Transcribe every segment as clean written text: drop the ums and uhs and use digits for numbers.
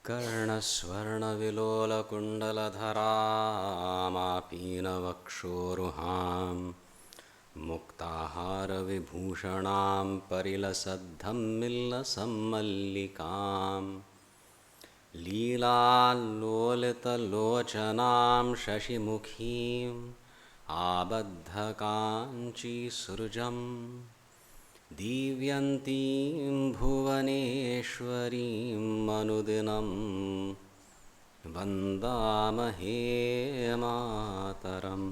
कर्णस्वर्णविलोलकुण्डलधरामापीनवक्षोरुहां मुक्ताहारविभूषणां परिलसद्धम्मिल्लसम्मल्लिकां लीलाल्लोलितलोचनां शशिमुखीम् आबद्धकाञ्चीसृजम् दीव्यन्तीं भुवनेश्वरीं अनुदिनं वन्दामहे मातरम्।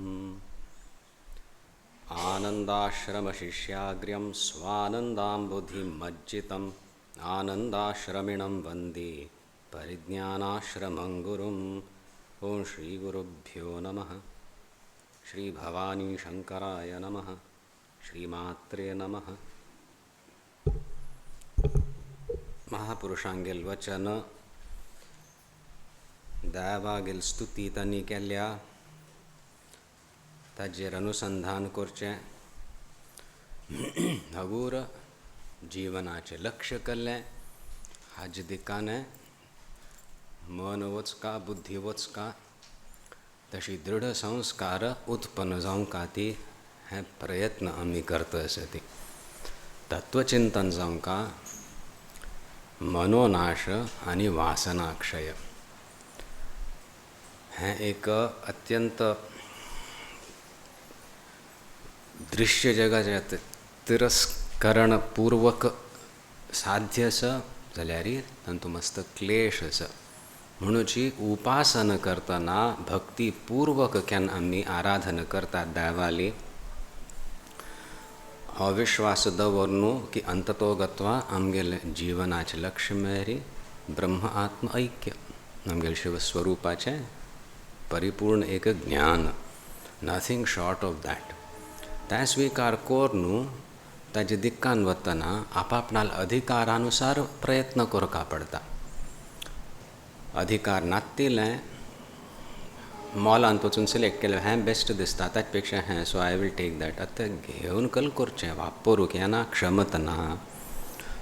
आनन्दाश्रमशिष्याग्र्यं स्वानन्दाम्बुधिमज्जितम् आनन्दाश्रमिणं वन्दे परिज्ञानाश्रमं गुरुम्। ॐ श्रीगुरुभ्यो नमः। श्रीभवानी शंकराय नमः। श्रीमात्रे नमः। महापुरुषांगेल वचन दयावागेल स्तुती तनी केल्या ताजेर अनुसंधान करचें हगूर जीवनाचें लक्ष्य केल्लें हाजे दिकाने मन वचका बुद्धी वचका तशी दृढ संस्कार उत्पन्न जावंक ती हे प्रयत्न आमी करता आसत। तत्वचिंतन जावंक मनोनाश आनी वासनाक्षय हें एक अत्यंत दृश्य जगाचे तिरस्करणपूर्वक साध्य आसा जाल्यार तातूंत मस्त क्लेश आसा। म्हणूची उपासना करतना भक्तीपूर्वक केन्ना आमी आराधना करतात देवाली अविश्वास दवरनु की अंततो गत्वा आमगेले जीवनाचे लक्ष्य मेळरी ब्रह्म आत्म ऐक्य आमगेले शिवस्वरूपाचे परिपूर्ण एक ज्ञान नथिंग शॉर्ट ऑफ दॅट। ते स्वीकार कोरनु ताजे दिक्कान वतना आपापणाल अधिकारानुसार प्रयत्न करका पडटा। अधिकार नातिलें मॉलांत वचून सिलेक्ट केलें हें बेस्ट दिसता ताचे पेक्षा हें so I will take that आतां घेवन कल करचें वापरूंक येना क्षमता ना।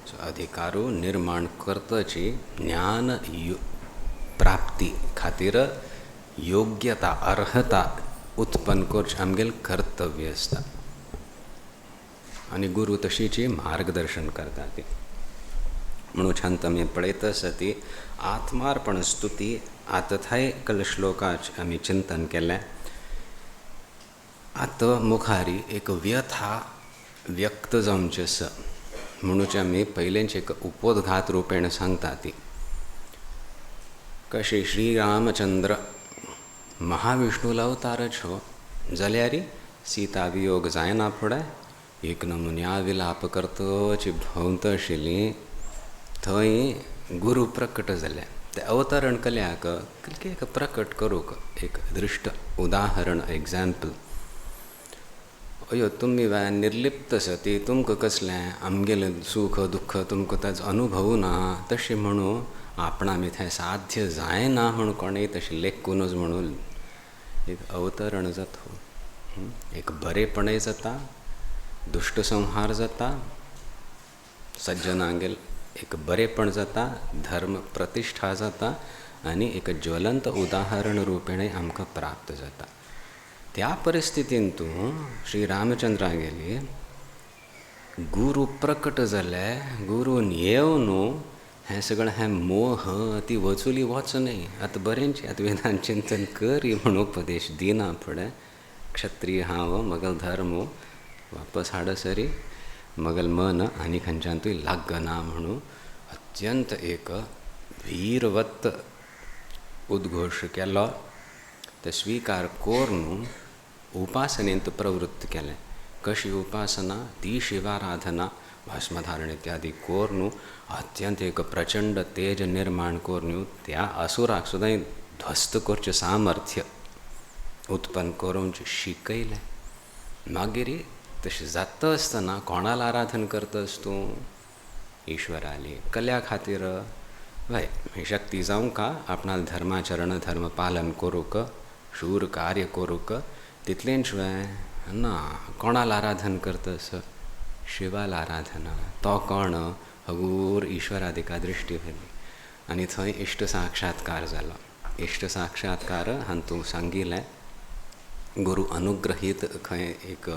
सो अधिकारू निर्माण करताची ज्ञान प्राप्ती खातीर योग्यता अर्हता उत्पन्न करचें आमगेलें कर्तव्य आसता आनी गुरू तशीची मार्गदर्शन करता ती। म्हणून छान आमी पळयता आसत आत्मार्पण स्तुती आतथाय कल श्लोकाचें आमी चिंतन केलें। आत मुखारी एक व्यथा व्यक्त जावची आसा म्हणून आमी पयलेंच एक उपोद्घात रुपेण सांगता ती कशी श्रीरामचंद्र महाविष्णूला अवतार छो जाल्यार सीता वियोग जायना फुडें एक नमुन्या विलाप करतची भोंवत आशिल्ली थंय गुरू प्रकट जाले। ते अवतरण केल्याक एक प्रकट करूंक एक दृश्ट उदाहरण एग्जाम्पल अयो तुमी निर्लिप्त सती तुमकां कसलें आमगेलें सुख दुख्ख तुमकां ताचो अनुभव ना तशें म्हणून आपणा मी थंय साध्य जायना म्हणून कोणेय तशें लेखूनच म्हणून एक अवतरण जाता एक बरेपणय जाता दुष्ट संहार जाता सज्जनांगेल एक बरेपण जाता धर्म प्रतिष्ठा जाता आनी एक ज्वलंत उदाहरण रूपेण आमकां प्राप्त जाता। त्या परिस्थितीन तूं श्री रामचंद्रागेली गुरू प्रकट जाले गुरून येवन हें सगळें हें मोह ती वचुली वचनय आतां बरेंची आतां वेदांत चिंतन करी म्हूण उपदेश दिना फुडें क्षत्रीय हांव मगल धर्म वापस हाडसरी मगल मन आनी खंयच्यानूय लागना म्हणून अत्यंत एक वीरवत उद्घोश केलो। ते स्वीकार कोरून उपासनेंत प्रवृत्त केलें। कशी उपासना ती शिवाराधना भस्मधारण इत्यादी कोरून अत्यंत एक प्रचंड तेज निर्माण कोरून त्या असुराक सुद्दां ध्वस्त करचें सामर्थ्य उत्पन्न करून शिकयलें। मागीर तशें जाता आसतना कोणाला आराधन करतास तूं ईश्वराली कल्या खातीर वय शक्ती जावंक आपणाल धर्माचरण धर्म पालन करूंक शूर कार्य करूंक तितलेंच वय ना कोणाला आराधन करतास शिवाला आराधना तो कोण हगूर ईश्वरादिका दृष्टी व्हेली आनी थंय इश्ट साक्षात्कार जालो. इश्ट साक्षात्कार हांवें तूं सांगिल्लें गुरू अनुग्रहीत खंय एक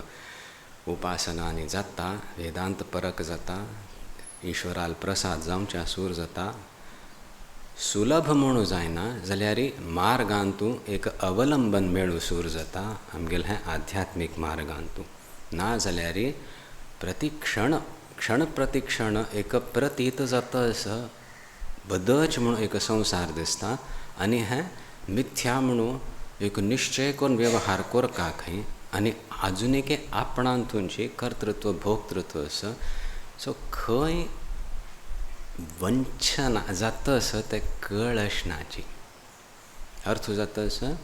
उपासना आनी जाता, वेदांत परक जाता, ईश्वराल प्रसाद जावच्या सूर जाता. सुलभ म्हणू जायना जाल्यार मार्गांतू एक अवलंबन मेळू सूर जाता आमगेले हें आध्यात्मीक मार्गांतू. ना जाल्यार प्रतिक्षण क्षण प्रतिक्षण एक प्रतीत जाता असं बदच म्हणून एक संसार दिसता आनी हें मिथ्या म्हणून एक निश्चय करून व्यवहार करता खंय आनी आजून एक आपणांतूंची कर्तृत्व भोक्तृत्व असं. सो खंय वंचना जाता असं ते कळशनाची अर्थ जाता असं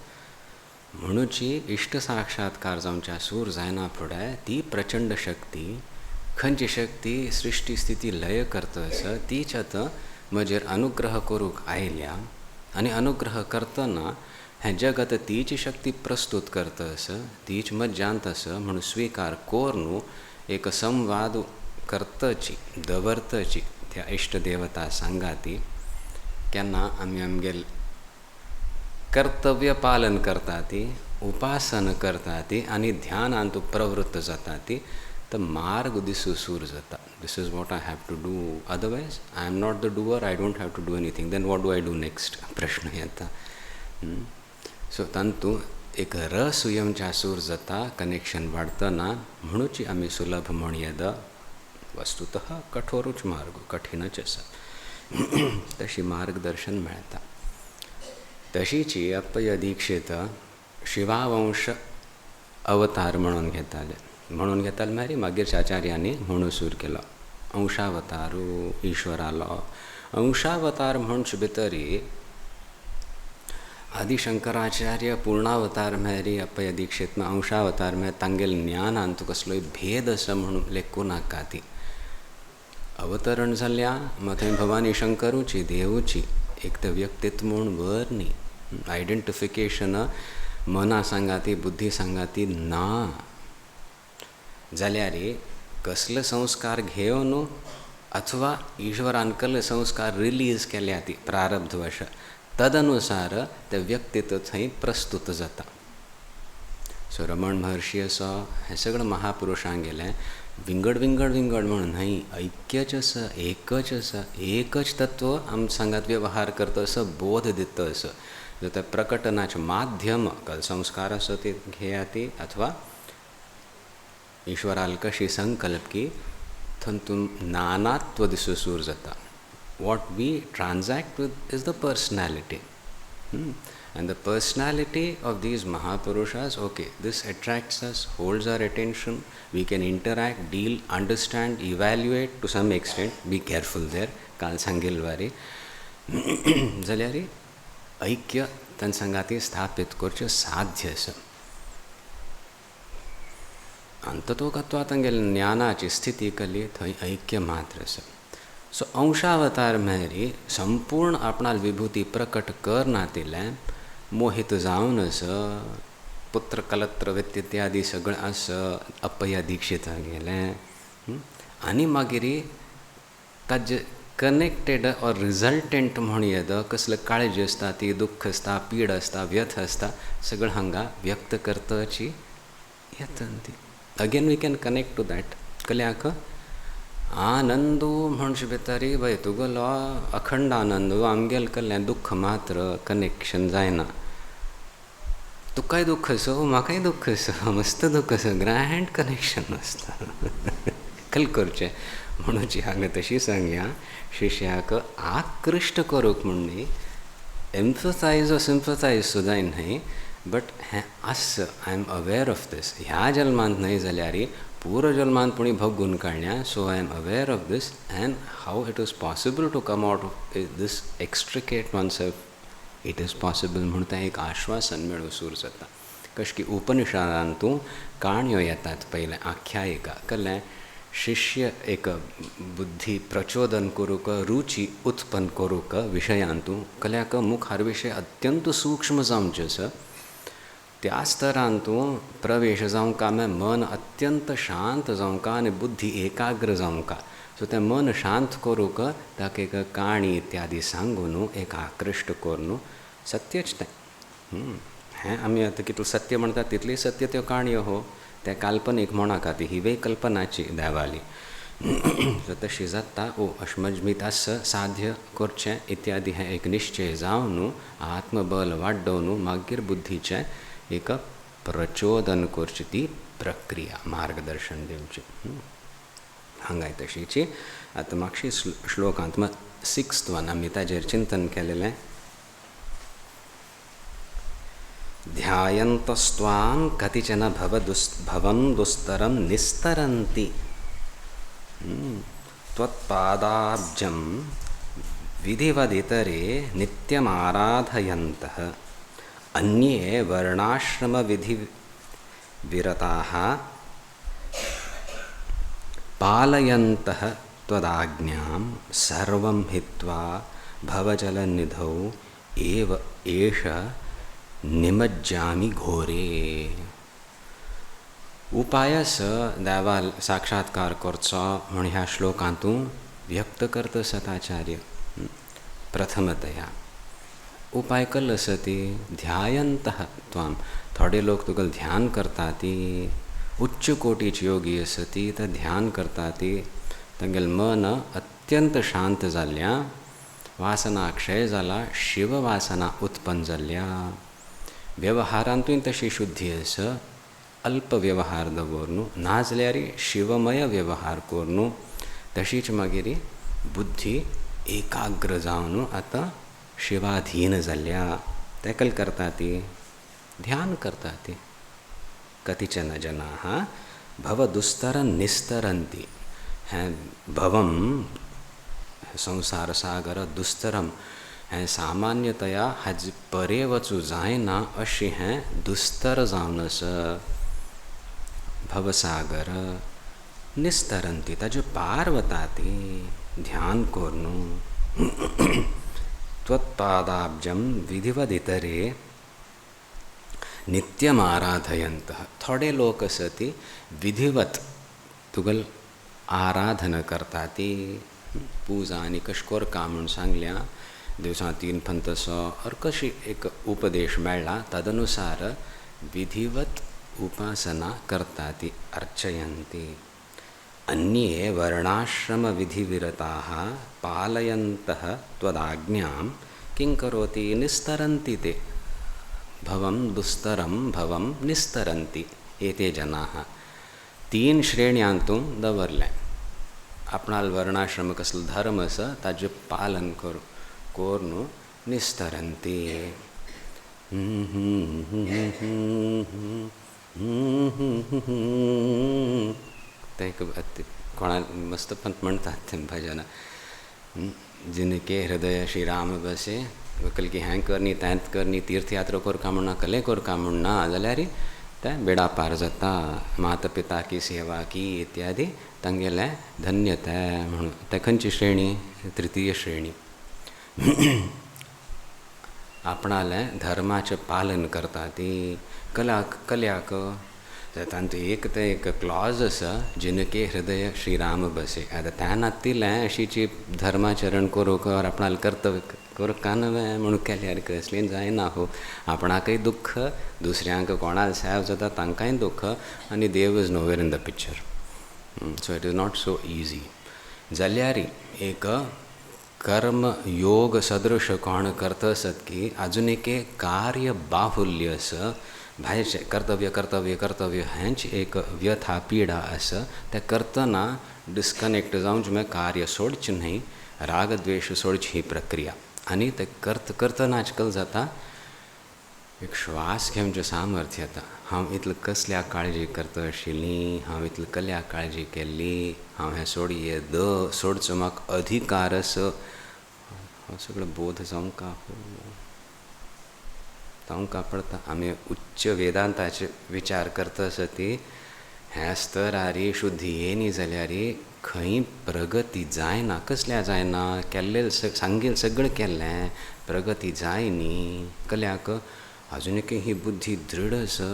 म्हणूची इश्ट साक्षात्कार जावच्या सूर जायना फुडें ती प्रचंड शक्ती खंयची शक्ती सृष्टी स्थिती लय करता असं तीच आतां म्हजेर अनुग्रह करूंक आयल्या आनी अनुग्रह करतना हें जगत तीच शक्ती प्रस्तुत करता असं तीच मज्जांत असं म्हणून स्विकार कोर न्हू एक संवाद करतची दवरतची त्या इश्ट देवता सांगाती. केन्ना आमी आमगेल कर्तव्य पालन करता ती उपासन करता ती आनी ध्यानांत प्रवृत्त जाता ती तर मार्ग दिसू सूर जाता. This is what I have to do, otherwise I am not the doer, I don't have to do anything, then what do I do next प्रश्न येता. सो तांतू एक रसुयमच्या सूर जाता कनेक्शन वाढतना म्हणूची आमी सुलभ म्हण येदा वस्तुतः कठोरूच मार्ग कठीणच आसा तशी मार्गदर्शन मेळटा. तशीची अप्पय्य दीक्षित शिवावंश अवतार म्हणून घेताले म्हळ्यार मागीर आचार्यांनी म्हणू सूर केलो अंशावतारू ईश्वरालो. अंशावतार म्हणचे भितरी आदिशंकराचार्य पूर्णावतार म्हळ्यार अप्पय्य दीक्षित अंशावतार म्हळ्यार तांगेल ज्ञानांत कसलोय भेद आसा म्हणून लेखूं नाका. ती अवतरण जाल्या मग थंय भवानी शंकरूची देवची एक तर व्यक्तित्व म्हूण वर न्ही आयडेंटिफिकेशन मना सांगाती बुद्धी सांगाती ना जाल्यार कसले संस्कार घेवन अथवा ईश्वरान कसले संस्कार रिलीज केल्या ती प्रारब्धवश तदनुसार ते व्यक्तित्व थंय प्रस्तुत जाता. सो रमण महर्षी असो हे सगळं महापुरुशांक गेलें विंगड विंगड विंगड म्हणून न्हय ऐक्यच आसा एकच आसा एकच तत्व आम सांगात व्यवहार करता असं बोध दिता असं जर त्या प्रकटनाचें माध्यम कल संस्कार असो ते घेयाती अथवा ईश्वराल कशी संकल्प की थंतून नानात्व दिसू सूर जाता. what we transact with is the personality. And the personality of these Mahapurushas, okay, this attracts us, holds our attention, we can interact, deal, understand, evaluate to some extent, be careful there, काल सांगिल्वारी जाल्यार ऐक्य तन संगाती स्थापित करचें साध्य आसा. अंततोगत्वा तांगेल ज्ञानाची स्थिती कली थंय ऐक्य मात्र आसा. सो अंशावतार म्हळ्यार संपूर्ण आपणाल विभूती प्रकट करनातिल्लें मोहित जावन आसा पुत्र कलत्र वित्त इत्यादी सगळें आसा अप्पय्य दीक्षिता गेलें आनी मागीर ताजे कनेक्टेड ऑर रिजल्टंट म्हण येद कसले काळजी आसता ती दुख्ख आसता पीड आसता व्यथ आसता सगळं हांगा व्यक्त करताची येता ती. Again we can connect to that कल्याक आनंदू म्हणचे भितरी वय तुगेलो अखंड आनंद आमगेल कसलें दुख्ख मात्र कनेक्शन जायना. तुकाय दुख्ख आसा म्हाकाय दुख्ख आसा मस्त दुख्ख आसा ग्रँड कनेक्शन आसता कल करचें म्हणूची हांगा तशी सांगया शिश्याक आकृश्ट करूंक म्हण न्ही एम्फसायज सिंपथायज सुद्दां न्हय बट हें आस I am aware of this ह्या जल्मांत न्हय जाल्यार पूर्व जल्मांत पुणी भोगून काडल्या. So I am aware of this and how it is possible to come out of this extricate oneself it is possible म्हणून तें एक आश्वासन मेळूं सूर जाता. कशें की उपनिषदांतू काणयो येतात पयलें आख्यायिका कल्लें शिष्य एक बुद्धी प्रचोदन करूंक रुची उत्पन्न करूंक विशयांतू कल्याक मुखार विशय अत्यंत सूक्ष्म जावंचे आसा त्या स्तरांतू प्रवेश जावंका मन अत्यंत शांत जावंका आनी बुद्धी एकाग्र जावंका. सो तें मन शांत करूंक ताका एक काणी इत्यादी सांगून एक आकृश्ट करून सत्यच तें हें आमी आतां कितलें सत्य म्हणटा तितली सत्य त्यो काणयो हो ते काल्पनीक म्हणाका ती ही कल्पनाची देवाली सो तशी जाता अश्मज्मितास साध्य करचें इत्यादी हें एक निश्चय जावन आत्मबल वाडोवन मागीर बुद्धीचें एक प्रचोदन करची ती प्रक्रिया मार्गदर्शन दिवची हांगाय तशीची आतां मागशी श्लोकांत 6th वन आमी ताजेर चिंतन केलेलें ध्यायन्तस्त्वां कतिचन भवं दुस्तरं निस्तरन्ति त्वत्पादाब्जं विधिवदितरे नित्यमाराधयन्तः अन्ये वर्णाश्रमविधिविरताः पालयन्तः त्वदाज्ञां सर्वं हित्वा भवजलनिधौ एव एष निमज्जामि घोरे उपायस देवा साक्षात्कार करचो म्हण ह्या श्लोकांतूं व्यक्त करता सताचार्य प्रथमतया उपाय कल्लो सती ध्यायन्तः त्वां थोडे लोक तुका ध्यान करता ती उच्च कोटीची योगी असती तर ध्यान करता ती तांगेल मन अत्यंत शांत जाल्ल्या वासना क्षय जाला शिव वासना उत्पन्न जाल्ल्या व्यवहारांतूय तशी शुद्धी आसा अल्प व्यवहार दवरून नाजाल्यार शिवमय व्यवहार करून तशीच मागीर बुद्धी एकाग्र जावन आतां शिवाधीन जाल्ल्या तेकल करता ती ध्यान करता ती कतिचन जनाः भवदुस्तरं निस्तरन्ति हें भवं संसार सागर दुस्तरम हें सामान्यतया हाजे परे वचूं जायना अशी हें दुस्तर जावन आसा भवसागर निस्तरंती ताजे पार वता ती ध्यान करून त्वत्पादाब्जं विधिवदितरे नित्यम आराधयन्तः थोडे लोक असती विधिवत तुगल आराधना करता ती पूजा आनी कश करता म्हूण सांगल्या दिवसां 3 पंथसो और कशी एक उपदेश मेळ्ळा तदनुसार विधिवत उपासना करता ती अर्चयन्ति अन्ये वर्णाश्रम विधिविरताः पालयन्तः त्वदाज्ञां किं करोति निस्तरन्ति ते भवं दुस्तरं भवं निस्तरन्ति एते जनाः 3 श्रेण्यांतूं दवरलें आपणाल वर्णाश्रम कसलो धर्म आसा ताजें पालन कोरून निस्तरन्ति ते कोणा मस्त पंत म्हणटात तें भजन जिनके हृदय श्री राम बसे कल की हें करनी तेंत करनी तीर्थयात्रा करता म्हणना कले करता म्हणना जाल्यार तें बेडा पार जाता माता पिता की सेवा की इत्यादी तांगेले धन्य तें म्हणून ते खंयची श्रेणी तृतीय श्रेणी आपणालें धर्माचें पालन करता ती कल्याक तांतूं एक क्लॉज आसा जिनके हृदय श्री राम बसे आतां त्या नातिलें अशीची धर्माचरण करूंक आपणाल कर्तव्य करूंक न्हय म्हणून केल्यार कसलीं जायना हो आपणाकय दुख्ख दुसऱ्यांक कोणाल सेव जाता तांकांय दुख्ख आनी Dev is nowhere in the picture so it is not so easy जाल्यार एक कर्म योग सदृश कोण करता आसत की आजून एक कार्य बाहुल्य आसा भायरचे कर्तव्य हेंच एक व्यथा पिडा आसा तें करतना डिस्कनेक्ट जावंच म्हळ्यार कार्य सोडचें न्हय राग द्वेष सोडची ही प्रक्रिया आनी तें करतना आजकाल जाता एक श्वास घेवचें सामर्थ्य येता हांव इतलें कसल्या काळजी करता आशिल्ली हांव इतलें कल्या काळजी केल्ली हांव हें सोडचो म्हाका अधिकार आसा हो सगळो बोध जावंक पडटा आमी उच्च वेदांताचे विचार करता आसती हे स्तरारी शुद्धी येयनी जाल्यार खंय प्रगती जायना कसल्या जायना केल्लें सांगेल सगळें केल्लें प्रगती जायनी कल्याक आजुनूय ही बुद्धी दृढ आसा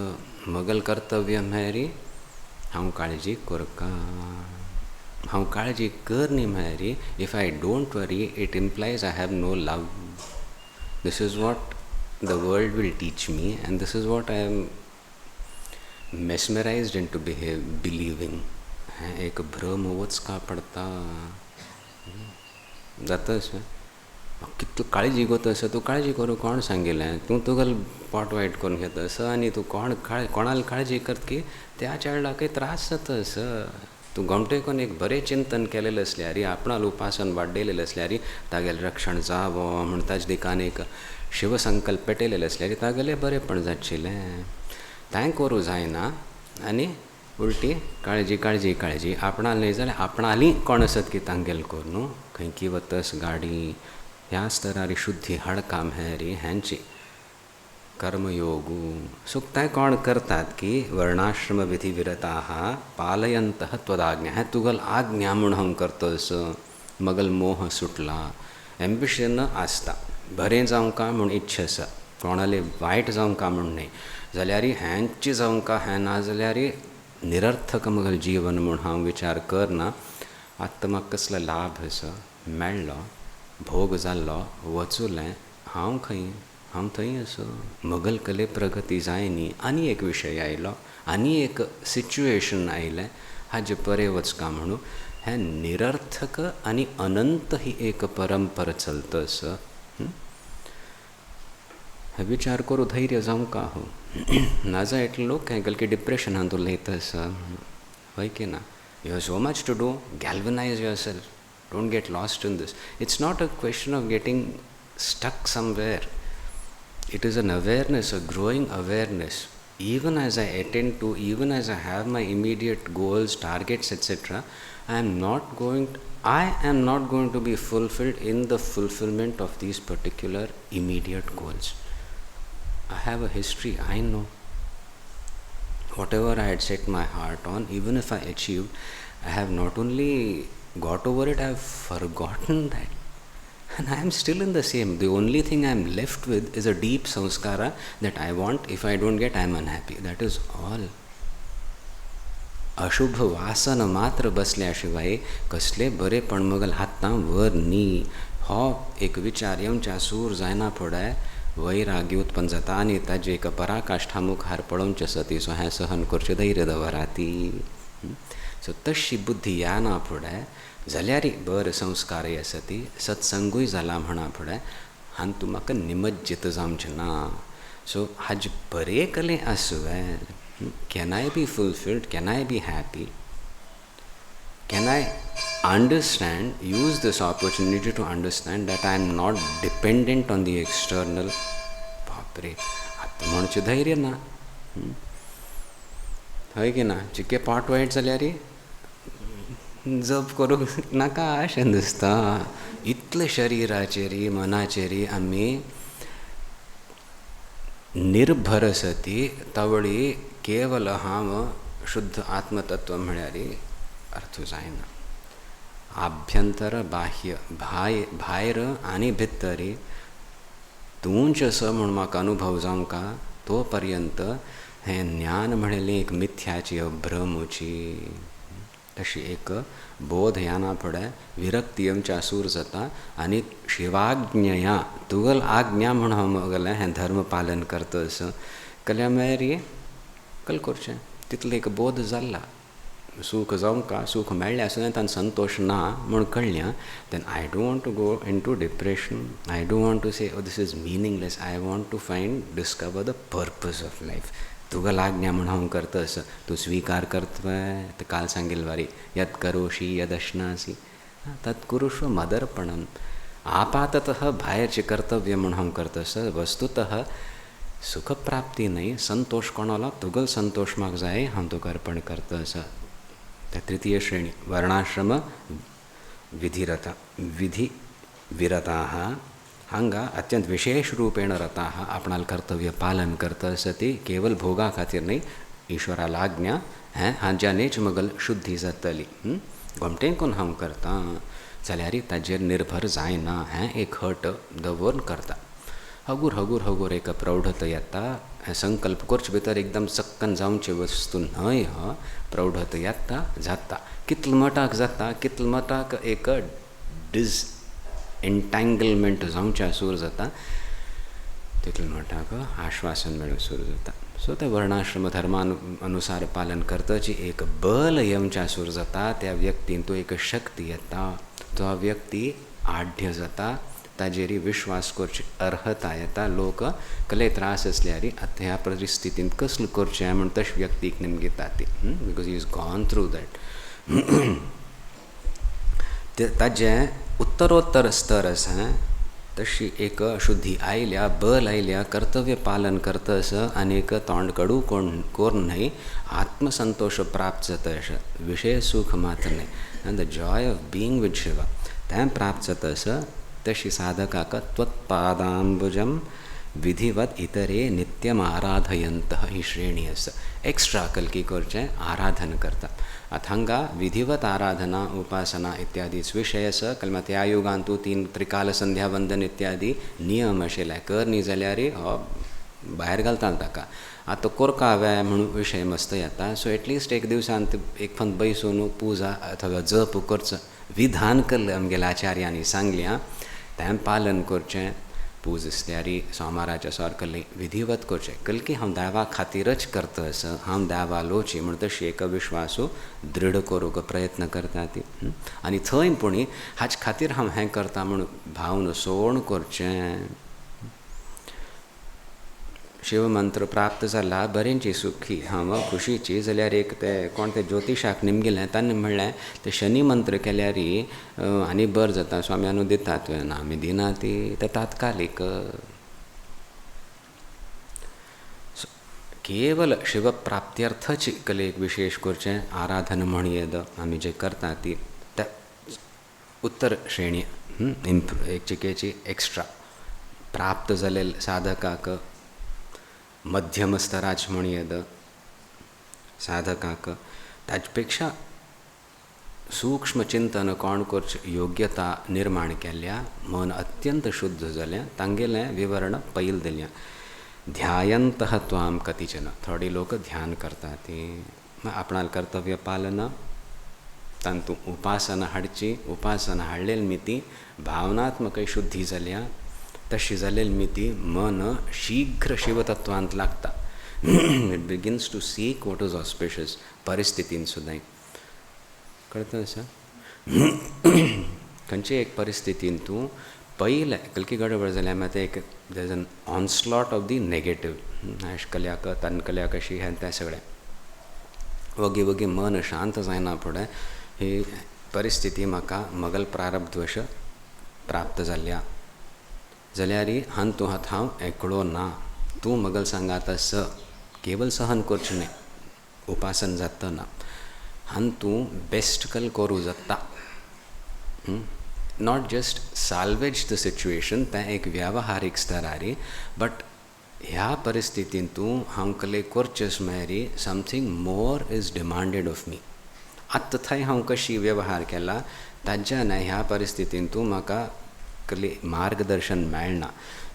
मगल कर्तव्य म्हळ्यार हांव काळजी करता हांव काळजी कर न्ही म्हळ्यार if I don't worry it implies I have no love. This is what the world will teach me and this is what I am mesmerized into believing. एक भ्रम वचका पडता जाताच कितलो काळजी करतस तूं. काळजी करूं कोण सांगिल्लें? तूं तुगेलें पोट वायट करून घेतस आनी तूं कोणाल काळजी करत की त्या चायल्डाकय त्रास जातस. तूं गमटेकून एक बरें चिंतन केलेलें असल्यार आपणाल उपासन वाडयलेलें असल्यार तागेलें रक्षण जावो म्हूण ताजे दिकान एक शिवसंकल्प पेटयलेले असल्यार तागेलें बरेंपण जातशिल्लें. तांय करूं जायना आनी उलटी काळजी काळजी काळजी आपणाल न्ही जाल्यार आपणाली कोण आसत की तांगेल कर न्हू. खंयकी वतस गाडी ह्याच तरारी शुद्धी हाडकाम हेरी हेंची कर्मयोगू सुक्ताय कोण करतात की वर्णाश्रम विधी विरताः पालयन्तः त्वदाज्ञा. हें तुगेल आज्ञा म्हूण हांव करतस. मगल मोह सुटला. एम्बिशन आसता बरें जावंका म्हूण इच्छा आसा, कोणाले वायट जावंका म्हूण न्ही. जाल्यार हेंची जावंका हें ना जाल्यार निरर्थक मगल जीवन म्हूण हांव विचार करना. आतां म्हाका कसलो लाभ आसा मेळ्ळो, भोग जाल्लो, वचुलें, हांव खंय? हांव थंय आसा. मगल कले प्रगती जायनी. आनी एक विशय आयलो, आनी एक सिच्युएशन आयलें, हाजे परे वचका म्हणून हें निरर्थक आनी अनंत ही एक परंपरा चलतस. हे विचार करूं धैर्य जावंका हो. नाजा एटले लोक हें की डिप्रेशनान तूं लयतस हय की ना. You have so much to do. Galvanize yourself. Don't get lost in this. It's not a question of getting stuck somewhere. It is an awareness, a growing awareness. Even as I attend to, even as I have my immediate goals, targets, etc., I am not going to be fulfilled in the fulfillment of these particular immediate goals. I have a history, I know. Whatever I had set my heart on, even if I achieved, I have not only got over it, I have forgotten that. And I am still in the same. The only thing I am left with is a deep samskara that I want. If I don't get, I am unhappy. That is all. अशुभ वासन मात्र बसल्याशिवाय कसले बरेपण मगल हातां वर न्ही. हो एक विचार येवच्या सूर जायना फुडें वैराग्य उत्पन्न जाता आनी ताजी एक पराकाष्ठा मुखार पळोवची सती. सो हें सहन करचें धैर्य दवराती. सो तशी बुद्धी येना फुडें जाल्यार बरें संस्कारय आसा ती सत्संगूय जाला म्हणा फुडें आनी तूं म्हाका निमज्जित जावचें ना. सो हाजे बरें कलें आसुवें. Can I be fulfilled? Can I be happy? Can I understand, use this opportunity to understand that I am not dependent on the external? बापरे, आतां म्हणचें धैर्य ना. हय की ना. जितकें पोट वायट जाल्यार जप करूंक नाका अशें दिसता. इतले शरिराचेर मनाचेर आमी निर्भर आसती तावळी केवल हांव शुद्ध आत्मतत्व म्हळ्यार अर्थ जायना. आभ्यंतर बाह्य भायर आनी भितर तूंच असो म्हूण म्हाका अनुभव जावंका तो पर्यंत हें ज्ञान म्हणलें एक मिथ्याची भ्रमची. तशी एक बोध येना फुडें विरक्ती येवच्या सूर जाता आनी शिवाज्ञया तुगेल आज्ञा म्हूण हांव मगलें हें धर्म पालन करतस कल्या मेळ्ळ्यार कल करचें. तितलें एक बोध जाल्ला. सूख जावंका, सूख मेळ्ळें सुद्दां तान संतोश ना म्हूण कळ्ळें. Then I don't want to go into depression. I don't want to say this is meaningless. I want to discover the purpose of life. तुगेल आज्ञा म्हूण हांव करतस. तूं स्वीकार करतवें ते काल सांगिल्ले वारी यत् करोषि यदश्नासि तत् कुरुष्व मदर्पणम. आपाततः भायरचें कर्तव्य म्हूण हांव करतस. वस्तुतः सुखप्राप्ती न्हय, संतोष कोणालो तुगेल संतोष म्हाका जाय हांव तुका अर्पण करतस. त्या तृतीय श्रेणी वर्णाश्रम विधी विरताः हांगा अत्यंत विशेष रूपेण रताः. आपणाल कर्तव्य पालन करता सती केवल भोगा खातीर न्ही, ईश्वराला आज्ञा हाज्यानेच मगल शुद्धी जातली. घोमटें करून हांव करता जाल्यार ताजेर निर्भर जायना. हें एक हट दवरून करता. हगूर हगूर हगूर एक प्रौढत येता हे संकल्प करचे भितर एकदम चक्कन जावचे वस्तू न्हय ह प्रौढत येता जाता कितल मटाक जाता कितल मटाक एक एंटँगलमेंट जावच्या सूर जाता तितले मटाक आश्वासन मेळूं सूर जाता. सो ते वर्णाश्रम धर्मानुसार पालन करताची एक बल येवच्या सूर जाता. त्या व्यक्तीन तो एक शक्ती येता. तो व्यक्ती आढ्य जाता. ताजेरी विश्वास करची अर्हता येता. लोक कले त्रास असल्यारी ह्या परिस्थितीत कसलं करचें म्हण तश व्यक्तीक निमगे ताती because he is gone through that. ताजें उत्तरोत्तर स्तर आसा तशी एक शुद्धी आयल्या बल आयल्या कर्तव्य पालन करतस आनीक तोंड कडू कोर न्हय आत्मसंतोष प्राप्त जातस विषय सुख मात्र न्हय आनी the Joy of being with Shiva तें प्राप्त जातस तशी साधकाक त्वत्पादांबुजम विधिवत इतरे नित्यम आराधयंतः ही श्रेणी आसा. एक्स्ट्रा कलकी करचें आराधन करता. आतां हांगा विधिवत आराधना उपासना इत्यादीच विशय आसा. कलमा त्या युगान तूं 3 त्रिकाल संध्या वंदन इत्यादी नियम आशिल्ले कर न्ही जाल्यार भायर घालताले ताका. आतां कोरका हांवें म्हणून विशय मस्त येता. सो एटलिस्ट एक दिवसान एक फंत बैसून पुजा अथवा जप करचो विधान केल्लें आमगेल्या आचार्यांनी सांगल्या तें पालन करचें. पूज असल्यारी सोमाराच्या सारकें विधिवत करचें कलकी हांव देवा खातीरच करतस हांव देवा लोची म्हण तशी एक विश्वासू दृढ करूंक प्रयत्न करता ती. आनी थंय पुणी हाचे खातीर हांव हें करता म्हूण भावन सोण करचें. शिवमंत्र प्राप्त जाला बरेंची सुखी हांव खुशीची जाल्यार एक ते कोण ते ज्योतिशाक निमगेलें ताणें म्हणलें ते शनी मंत्र केल्यार आनी बरें जाता. स्वाम्यानू दितात ना आमी दिना ती ते तात्कालीक. केवल शिवप्राप्त्यर्थच कलेक विशेष करचें आराधन म्हण येद आमी जे करता ती त्या उत्तर श्रेणी एक चिकेची एक्स्ट्रा प्राप्त जालेल साधकाक मध्यम स्तराच म्हण येद साधकाक ताचे पेक्षा सूक्ष्म चिंतन कोण करचे योग्यता निर्माण केल्या मन अत्यंत शुद्ध जालें तांगेलें विवरण पैल दिलें. ध्यायंतः त्वाम कतिचन थोडी लोक ध्यान करता ती आपणाल कर्तव्य पालन तांतू उपासना हाडची. उपासना हाडलेल मिती भावनात्मक शुद्धी जाल्या तशी जालेल मिती मन शीघ्र शिवतत्वांत लागता. It begins to seek what is auspicious परिस्थितीन सुद्दां कळतं असं. खंयचे एक परिस्थितीन तूं पयलें कलकी गडबड जाल्यार मात एक there is an onslaught of the negative अशकल्याक तनकल्याक अशी हें तें सगळें वगी वगी मन शांत जायना फुडें ही परिस्थिती म्हाका मगल प्रारब्धवश प्राप्त जाल्या जाल्यार हांतू हात हांव एकलो ना. तूं मगल सांगात स केवल सहन करचें न्ही उपासन जाता ना हांतू बेस्ट कल करूं जाता. Not just salvage the situation तें एक व्यावहारीक स्तरारी बट ह्या परिस्थितीन तूं हांव कले करचेस मेरी something more is demanded of me. आत्तां थंय हांव कशी वेवहार केला ताच्यान ह्या परिस्थितीन तूं म्हाका कले मार्गदर्शन मेळना.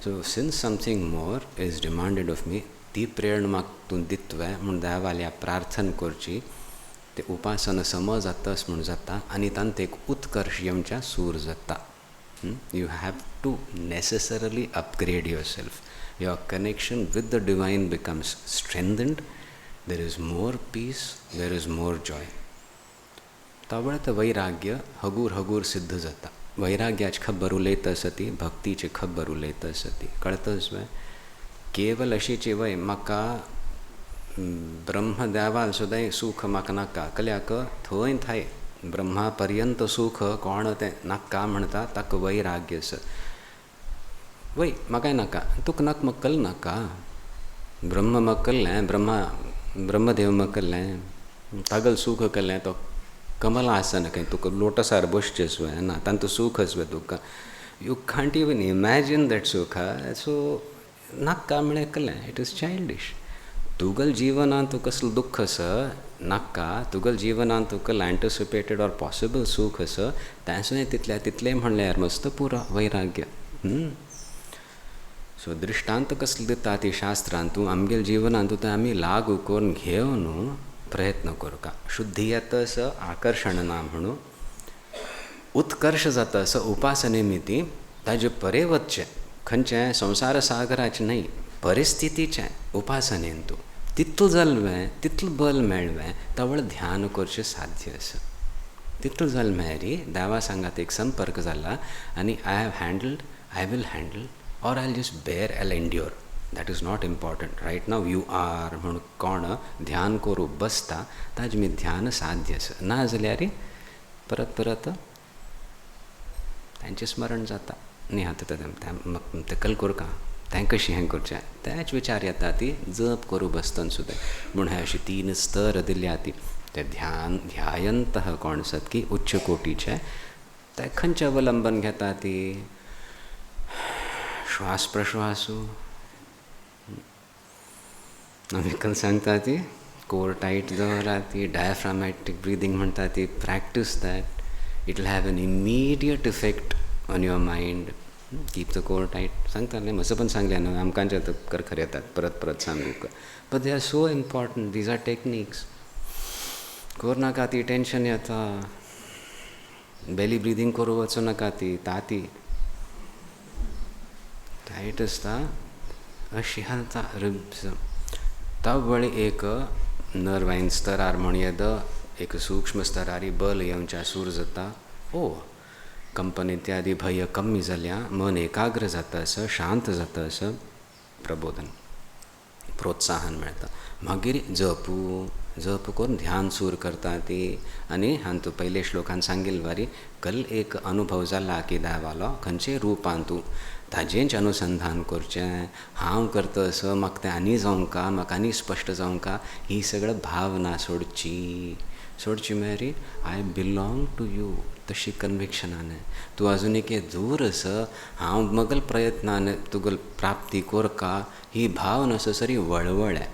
So since something more is demanded of मी ती प्रेरणा म्हाका तूं दितवें म्हूण देवाल्या प्रार्थना करची. ते उपासना समज जातास म्हूण जाता आनी तांत एक उत्कर्श येवच्या सूर जाता. You have to necessarily upgrade yourself. Your connection with the divine becomes strengthened. There is more peace there is more joy. तावळत वैराग्य हगूर हगूर सिद्ध जाता. वैराग्याची खबर उलयता सती भक्तीची खबर उलयता सती कळतच वय. केवल अशीची वय म्हाका ब्रह्मदेवाल सुद्दां सूख म्हाका नाका कल्याक थंय थाय ब्रह्मा पर्यंत सूख कोण तें नाका म्हणटा ताका वैराग्य आसा. वय म्हाकाय नाका तुका नाका मक्कल नाका. ब्रह्म मक्कल्लें ब्रह्मदेव मक्कल्लें तागल सूख केल्लें तो कमला आसन खंय तुका लोटसार बसचेस वय ना तांतू सूख आसवे तुका. You can't even imagine that सूख. सो नाका म्हळें केलें इट इज चायल्डिश. तुगल जिवनान तुका कसलें दुख्ख आसा नाका. तुगल जिवनान तुका एंटिसिपेटेड ऑर पॉसिबल सूख आसा तें सुद्दां तितलें म्हणल्यार मस्त पुरो वैराग्य. सो दृष्टांत कसले दिता ती शास्त्रांतू आमगेल जिवनांतू ते आमी लागू करून घेवन प्रयत्न करका. शुद्धी येता असं आकर्षण ना म्हणू उत्कर्ष जाता असं उपासनेमिती ताजे परे वचचें खंयचें संवसार सागराचें न्हय परिस्थितीचें उपासनेंतू तितलो जल्में तितलो बल मेळ्ळें तावळ ध्यान करचें साध्य आसा. तितलो जल्मेरी देवा सांगात एक संपर्क जाला आनी I will handle or I'll just bear, I'll endure. That is not important. Right now you are म्हणून कोण ध्यान करू बसता ताज मी ध्यान साध्य आसा. ना जाल्यार परत परत तांचें स्मरण जाता न्ही आता म्हाका तकल करका तें कशें हें करचें तेच विचार येता ती जप करू बसतना सुद्दां. म्हूण हे अशी 3 स्तर दिल्या ती ते ध्यायंतः कोण आसात की उच्च कोटीचे ते खंयचें अवलंबन घेता ती श्वास प्रश्वासू आमी सांगता ती कोर टायट दवरा ती डायफ्रामॅटिक ब्रिदींग म्हणटा ती practice that it will have N immediate effect on your mind. Keep the core tight सांगताले म्हजो पण सांगलें न्हू आमकांचे खर येतात परत परत सांगूक but they are so important. These are techniques. कोर नाका ती टेन्शन येता बेली ब्रिदींग करूं वचूं नाका ती ताती टायट आसता अशी हालता रिब्स तवळी एक नर्वाइन स्तरार म्हण येद एक सूक्ष्म स्तरारी बल येवच्या सूर जाता. ओ कंपन इत्यादी भय कमी जाल्या मन एकाग्र जाता असं शांत जाता असं प्रबोधन प्रोत्साहन मेळटा. मागीर जप करून ध्यान सूर करता ती आनी हांवें तूं पयले श्लोकान सांगिल्ले वारी कल एक अनुभव जाला की देवालो खंयचे रूपान तूं ताजेंच अनुसंधान करचें. हांव करता असो म्हाका तें आनी जावंका म्हाका आनी स्पश्ट जावंका ही सगळं भावना सोडची मेरी आय बिलोंग टू यू तशी कन्विक्शनान तूं आजून एक दूर आस हांव मगल प्रयत्नान तुगेल प्राप्ती कोरका ही भावना सरी वळवळ्या.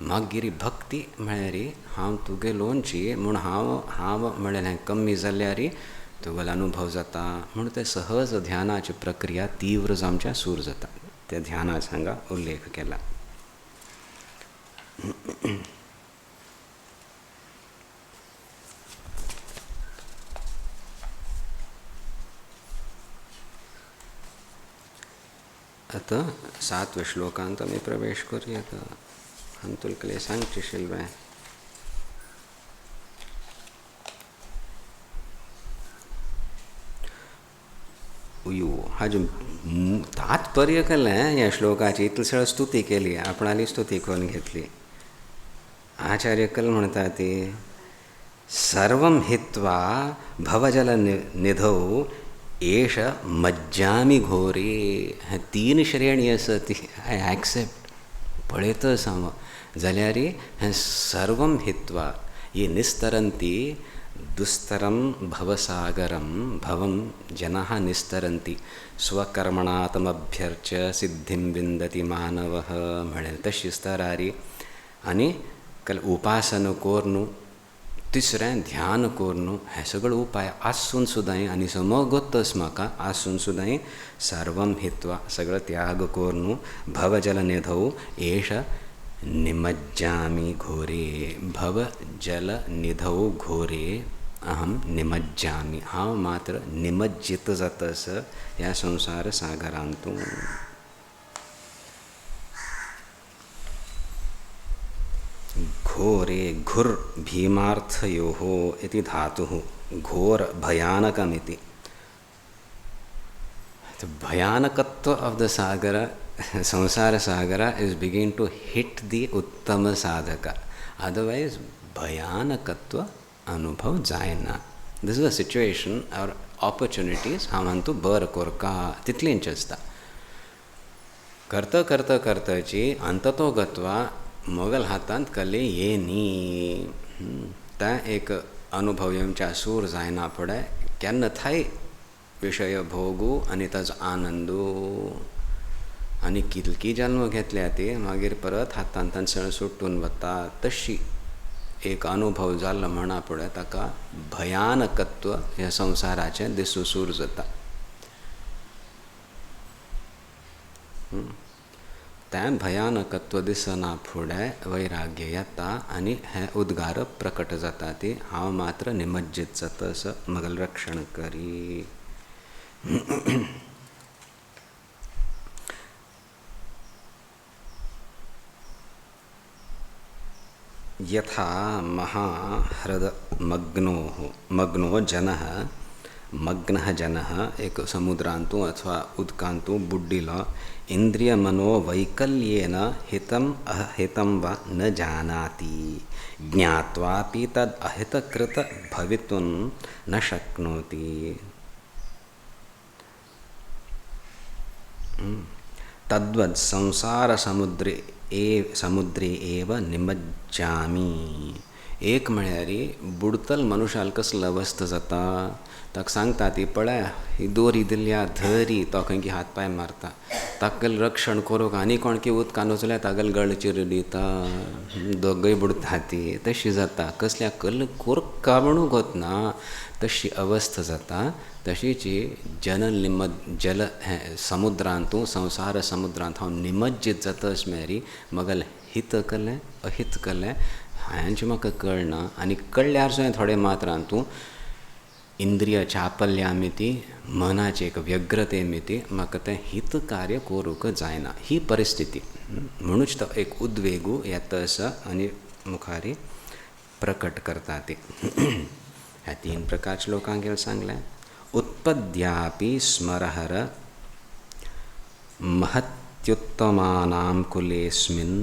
मागीर भक्ती म्हळ्यार हांव तुगे लोनची म्हूण हांव म्हळ्यार कमी जाल्यार तुगेलो अनुभव जाता म्हणून ते सहज ध्यानाची प्रक्रिया तीव्र जावच्या सूर जाता. त्या ध्यानाचा हांगा उल्लेख केला. आता 7व्या श्लोकांत आमी प्रवेश करूया. हांवें तुमकां सांगचें आशिल्लें हाजे तात्पर्य केलें ह्या श्लोकाची इतली सगळी स्तुती केली आपणाली स्तुती करून घेतली. आचार्य कल म्हणटा ती सर्वं हित्वा भवजल निधौ एष मज्जामी घोरे. हे 3 श्रेणी आसा ती आय ॲक्सेप्ट पळयता साम जाल्यार हें सर्वं हित्वा ही निस्तरंती दुस्तरं भवसागरं भवं जनाः निस्तरन्ति स्वकर्मणातमभ्यर्च्य सिद्धिं विन्दति मानवः म्हळें तशी स्तरारी. आनी कल उपासन कोरनु तिसरें ध्यान कोरनु हे सगळे उपाय आसून सुद्दां आनी समगोत्तस म्हाका आसून सुद्दां सर्वं हित्वा सगळं त्याग कोरनु भवजलनिधौ एष निमज्जामि घोरे. भवजलनिधौ घोरे अहम निमज्जामि. हांव मात्र निमज्जित जातस ह्या संसार सागरांतूं. घोरे घुर् भीमार्थयोः इति धातुः घोर भयानकमिति. The भयानकत्व of the sagar, samsara sagara is begin to hit the uttama sadhaka. Otherwise, भयानकत्व अनुभव जायना. This is a situation or opportunities हांवें बर कोरका तितलींच आसता. करता करता करताची अंततो गत्वा मोगल हातांत कले येनी त्या एक अनुभव येवच्या सूर जायना पडे केन्ना थाय विषय भोगू आनी ताजो आनंदू आनी कितकी जन्म घेतल्या ती मागीर परत हातांतल्यान सण सुट्टून वता. तशी एक अनुभव जाल्लो म्हणा फुडें ताका भयानकत्व ह्या संवसाराचें दिसूं सूर जाता. त्या भयानकत्व दिसना फुडें वैराग्य येता आनी हें उद्गार प्रकट जाता ती हांव मात्र निमज्जित जातस मगल रक्षण करी. यथा महाहृद मग्नो जनः मग्नः जनः एक समुद्रांतू अथवा उदकांतू बुड्डिलो इंद्रिय मनो वैकल्येन हितम अहितं वा न जानाति ज्ञात्वापि तद् अहितकृत भवितुं न शक्नोति. तद्वत् संसार समुद्रे एव निमज्जामी. एक म्हळ्यारी बुडतल मनशाल कसलो अवस्थ जाता ताका सांगता ती पळय ही दोरी दिल्या धरी तो खंय हात पाय मारता ताकल रक्षण करूंक आनी कोण की उदकान वचल्यार तागेल गळ चिर दिता दोगय बुडता ती तशी जाता. कसल्या कल कोर कावणूक वतना तशी अवस्था जाता. तशीची जल समुद्रांतू संसार समुद्रांत हांव निमज्जित जातस मेरी मगल हित कलें अहित कलें हांचे म्हाका कळना. आनी कळ्ळ्यार सुद्दां थोडे मात्रांतू इंद्रिय चापल्यामिती मनाची एक व्यग्रते मिती म्हाका तें हित कार्य करूंक जायना ही परिस्थिती. म्हणूच तो एक उद्वेगू येतस आनी मुखारी प्रकट करता ती. ह्या 3 प्रकारच्या लोकांगेर सांगलें. उत्पद्यापि स्मरहर महत्युत्तमानां कुलेस्मिन्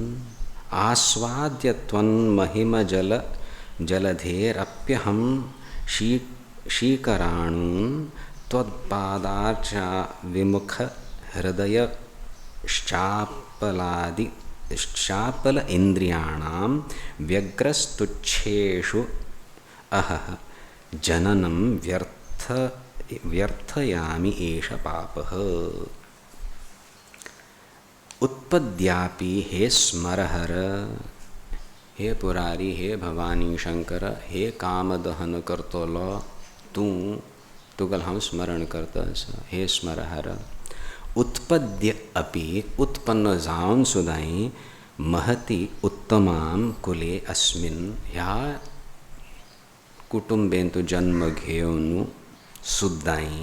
आस्वाद्य त्वन्महिम जलधेरप्यहं शीकराणून् त्वत्पादार्चा विमुख हृदय शापल इंद्रियाणां व्यग्रस्तुच्छेषु अहह जननं व्यर्थयामि एष पापः. उत्पद्यापि हे स्मरहर हे पुरारी हे भवानी शंकर हे कामदहन करतलो तुगल हांव स्मरण करतस हे स्मरहर. उत्पद्य अपि उत्पन्न जावन सुद्दां महती उत्तमां कुले अस्मिन् ह्या कुटुंबेन तूं जन्म घेवन सुद्दां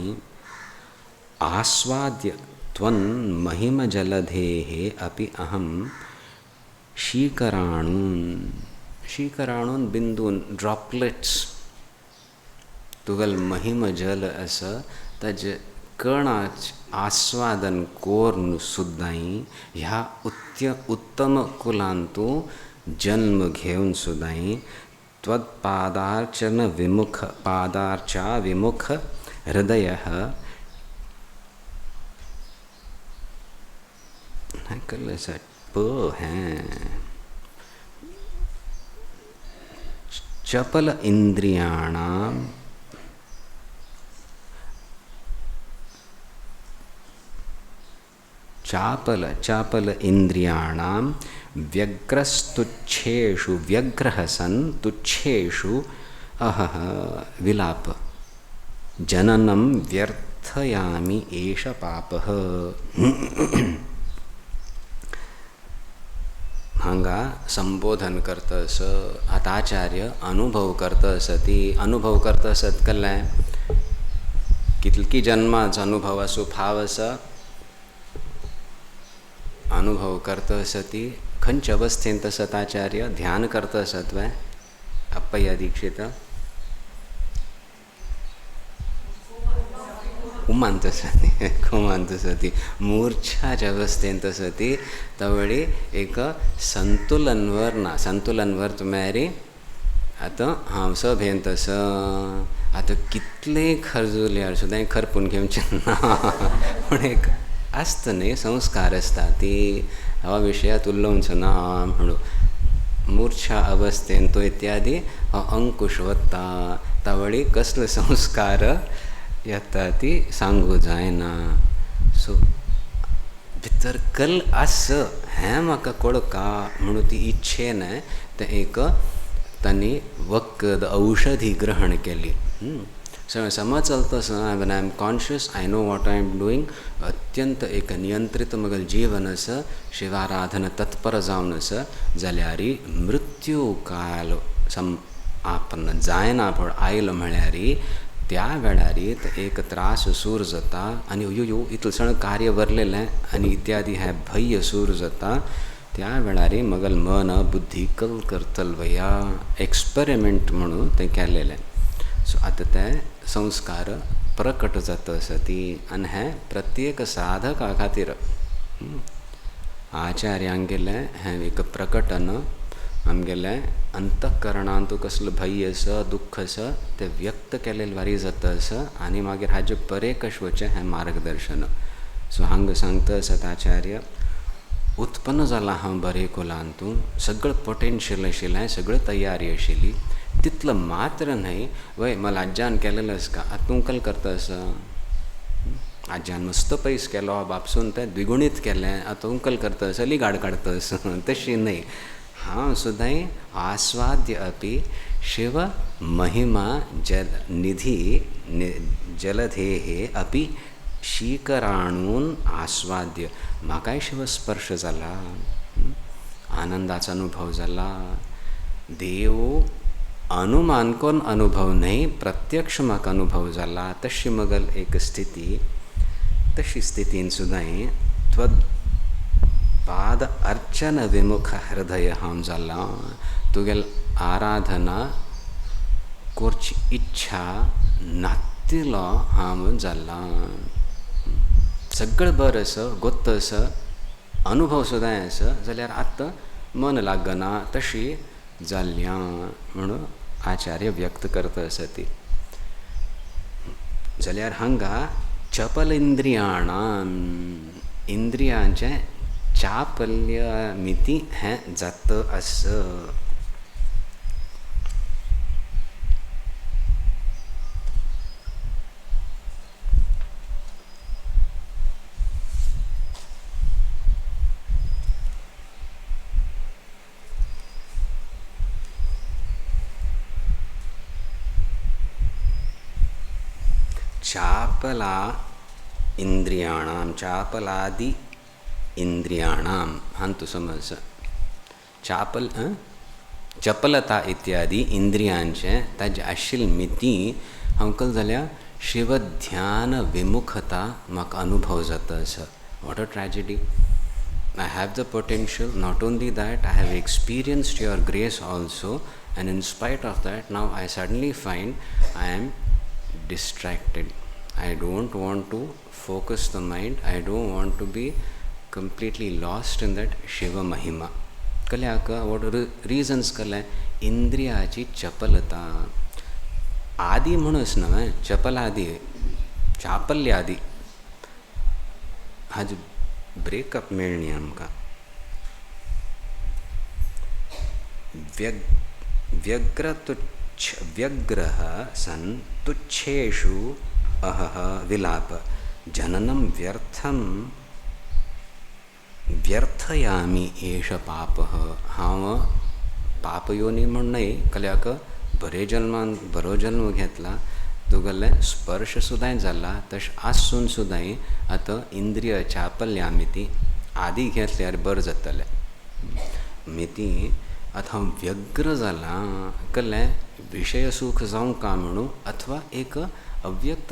आस्वाद्य त्वन् महिम जलधेः अपि अहं शीकराणून बिंदून ड्रॉपलेट्स तुगल महिम जल असं तज कणाच आस्वादन कोरून सुद्दां ह्या उत्तम कुलांतू जन्म घेवन सुद्दां त्वत्पादार्चन विमुख पादार्चा विमुख हृदयः कल प हैं चपल इंद्रियाणां चापल इंद्रियाणां व्यग्रस्तुच्छेषु व्यग्रः सन् तुच्छेषु अहह विलाप जननं व्यर्थयामि एष पापः. हांगा संबोधन करतस आता आचार्य अनुभव करतस ती अनुभव करतसत कल्लें कितकी जन्माचो अनुभव असो फाव आसा अनुभव करतसती खंयच्या अवस्थेंत आसत आचार्य ध्यान करतसत वे अप्पय्य दीक्षित उमांत सती कुमांत सती मूर्छाच्या अवस्थेंत सती तवळी एक संतुलनवर ना संतुलनवर तुम्हारी आता हांव सभेंत आता कितले खरजुल्यार सुद्दां खरपून घेवचें ना पूण एक आसता न्ही संस्कार आसता ती ह्या विशयात उलोवचो ना म्हणून मूर्छा अवस्थेन तो इत्यादी अंकुश वता तावळी कसले संस्कार येता ती सांगू जायना. सो भितर कल आस हें म्हाका कळका म्हणून ती इच्छेन तें एक तांणी वखद औषधी ग्रहण केली. समचल तसं when I am conscious, I know what I am doing. अत्यंत एक नियंत्रित मगल जीवन असं शिवाराधन तत्पर जावन असं जाल्यारी मृत्यू काल सम आपण जायना पण आयल म्हळ्यारी त्या वेळारीत एक त्रास सूर जाता आणि यो इतलसण कार्य वरलेलें आणि इत्यादी हे भय सूर जाता त्या वेळारी मगल मन बुद्धी कल करतल वया एक्सपेरिमेंट म्हणून ते केलेलें. सो आता ते संस्कार प्रकट जात असती आणि हे प्रत्येक साधका खातीर आचार्यांगेलें हें एक प्रकटन आमगेलें अंतःकरणांत कसलो भय आसा दुख्ख आसा ते व्यक्त केलेले वारी जाता आसा आनी मागीर हाजे बरें कशें वचचें हें मार्गदर्शन. सो हांगा सांगता आसात आचार्य उत्पन्न जाला हांव बरे कुलांतूं सगळं पोटेन्शियल आशिल्लें सगळी तयारी आशिल्ली तितलं मात्र न्हय वय मला आज्यान केलेलं आसा का आतां तूं कल करता आसा आज्यान मस्त पयस केलो बापसून तें द्विगुणीत केलें आतां तूं कल करता आसा लिगाड काडता आसा तशी न्हय. हाँ सुधाई आस्वाद्य अपि शिव महिमा जल निधि जलधेः अपि शीकराणून आस्वाद्य म्हाकाय शिव स्पर्श जाला आनंदाचा अनुभव जाला. देव अनुमान कोण अनुभव नाही प्रत्यक्ष म्हाका अनुभव जाला तशी मगल एक स्थिती तशी स्थितीन सुद्दां त्वद पाद अर्चन विमुख हृदय हांव जाला तुगेल आराधना करची इच्छा नातिलो हांव जाला. सगळं बरें आसा गोत्त आसा अनुभव सुद्दां आसा जाल्यार आतां मन लागना तशी जाल्ल्या म्हणून आचार्य व्यक्त करता आसा ती. जाल्यार हांगा चपल इंद्रियांचे चापल्य मिती हें जात आसा. चापला इंद्रियाणाम चापलादि इंद्रियाणाम हांतु समज चापल चपलता इत्यादी इंद्रियांचे ताजे आशिल्ली मिती हांव कल जाल्यार शिव ध्यान विमुखता म्हाका अनुभव जाता आसा. What a tragedy. I have the potential, not only that I have experienced your grace also, and in spite of that now I suddenly find I am distracted. I don't want to focus the mind, I don't want to be completely lost in that Shiva Mahima. कल्याका what reasons कल्या इंद्रियाची चपलता आदि म्हणूच न्हय चपलादी चापल्यादी हाज breakup मेळणी आमकां. व्यग्रः सन् तुच्छेषु अहः विलाप जननं व्यर्थयामि एष पापः. हांव पापयोनी म्हण न्हय कल्याक बरे जन्मान बरो जन्म घेतला तुगेले स्पर्श सुद्दां जाला तश आसून सुद्दां आतां इंद्रिय चापल्या मिती आदी घेतल्यार बरें जातलें. मिती आतां हांव व्यग्र जाला कल्ले विशय सुख जावं का म्हणून अथवा एक अव्यक्त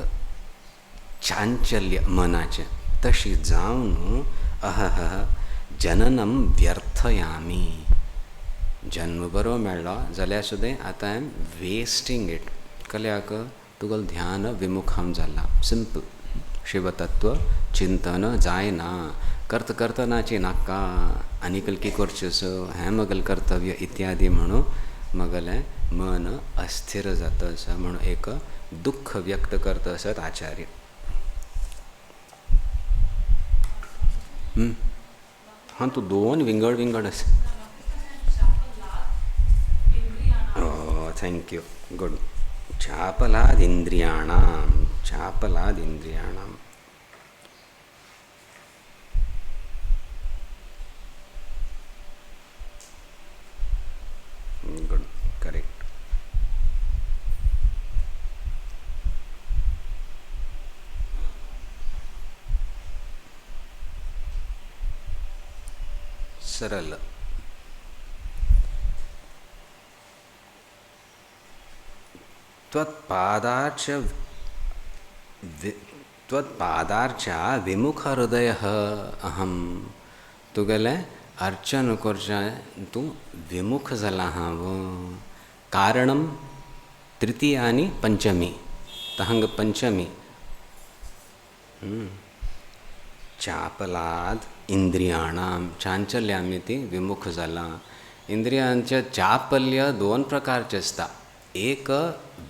चांचल्य मनाचें तशी जावन अहह जननम व्यर्थयामी. जन्म बरो मेळ्ळो जाल्यार सुद्दां आतां आय एम वेस्टिंग इट कल्याक तुगेल ध्यान विमुख हांव जाला. सिंपल शिवतत्व चिंतन जायना करतनाची नाका आनी कल करचेसो हें मगल कर्तव्य इत्यादी म्हणून मगलें मन अस्थिर जाता आसा म्हणून एक दुःख व्यक्त करता आसत आचार्य. हां तूं दोन विंगड आसा. Thank you good. चापलादिंद्रियाणां गुड करेक्ट. सरल. त्वत्पादार्चा विमुख हृदय अहम. तुगेले अर्चन करच्या तू विमुख जाला हांव. कारणम तृतीय आणि पंचमी. तहंग पंचमी. चापलाद इंद्रियाणाम चांचल्यामिती विमुख जाला. इंद्रियांचे चापल्य दोन प्रकारचे असता. एक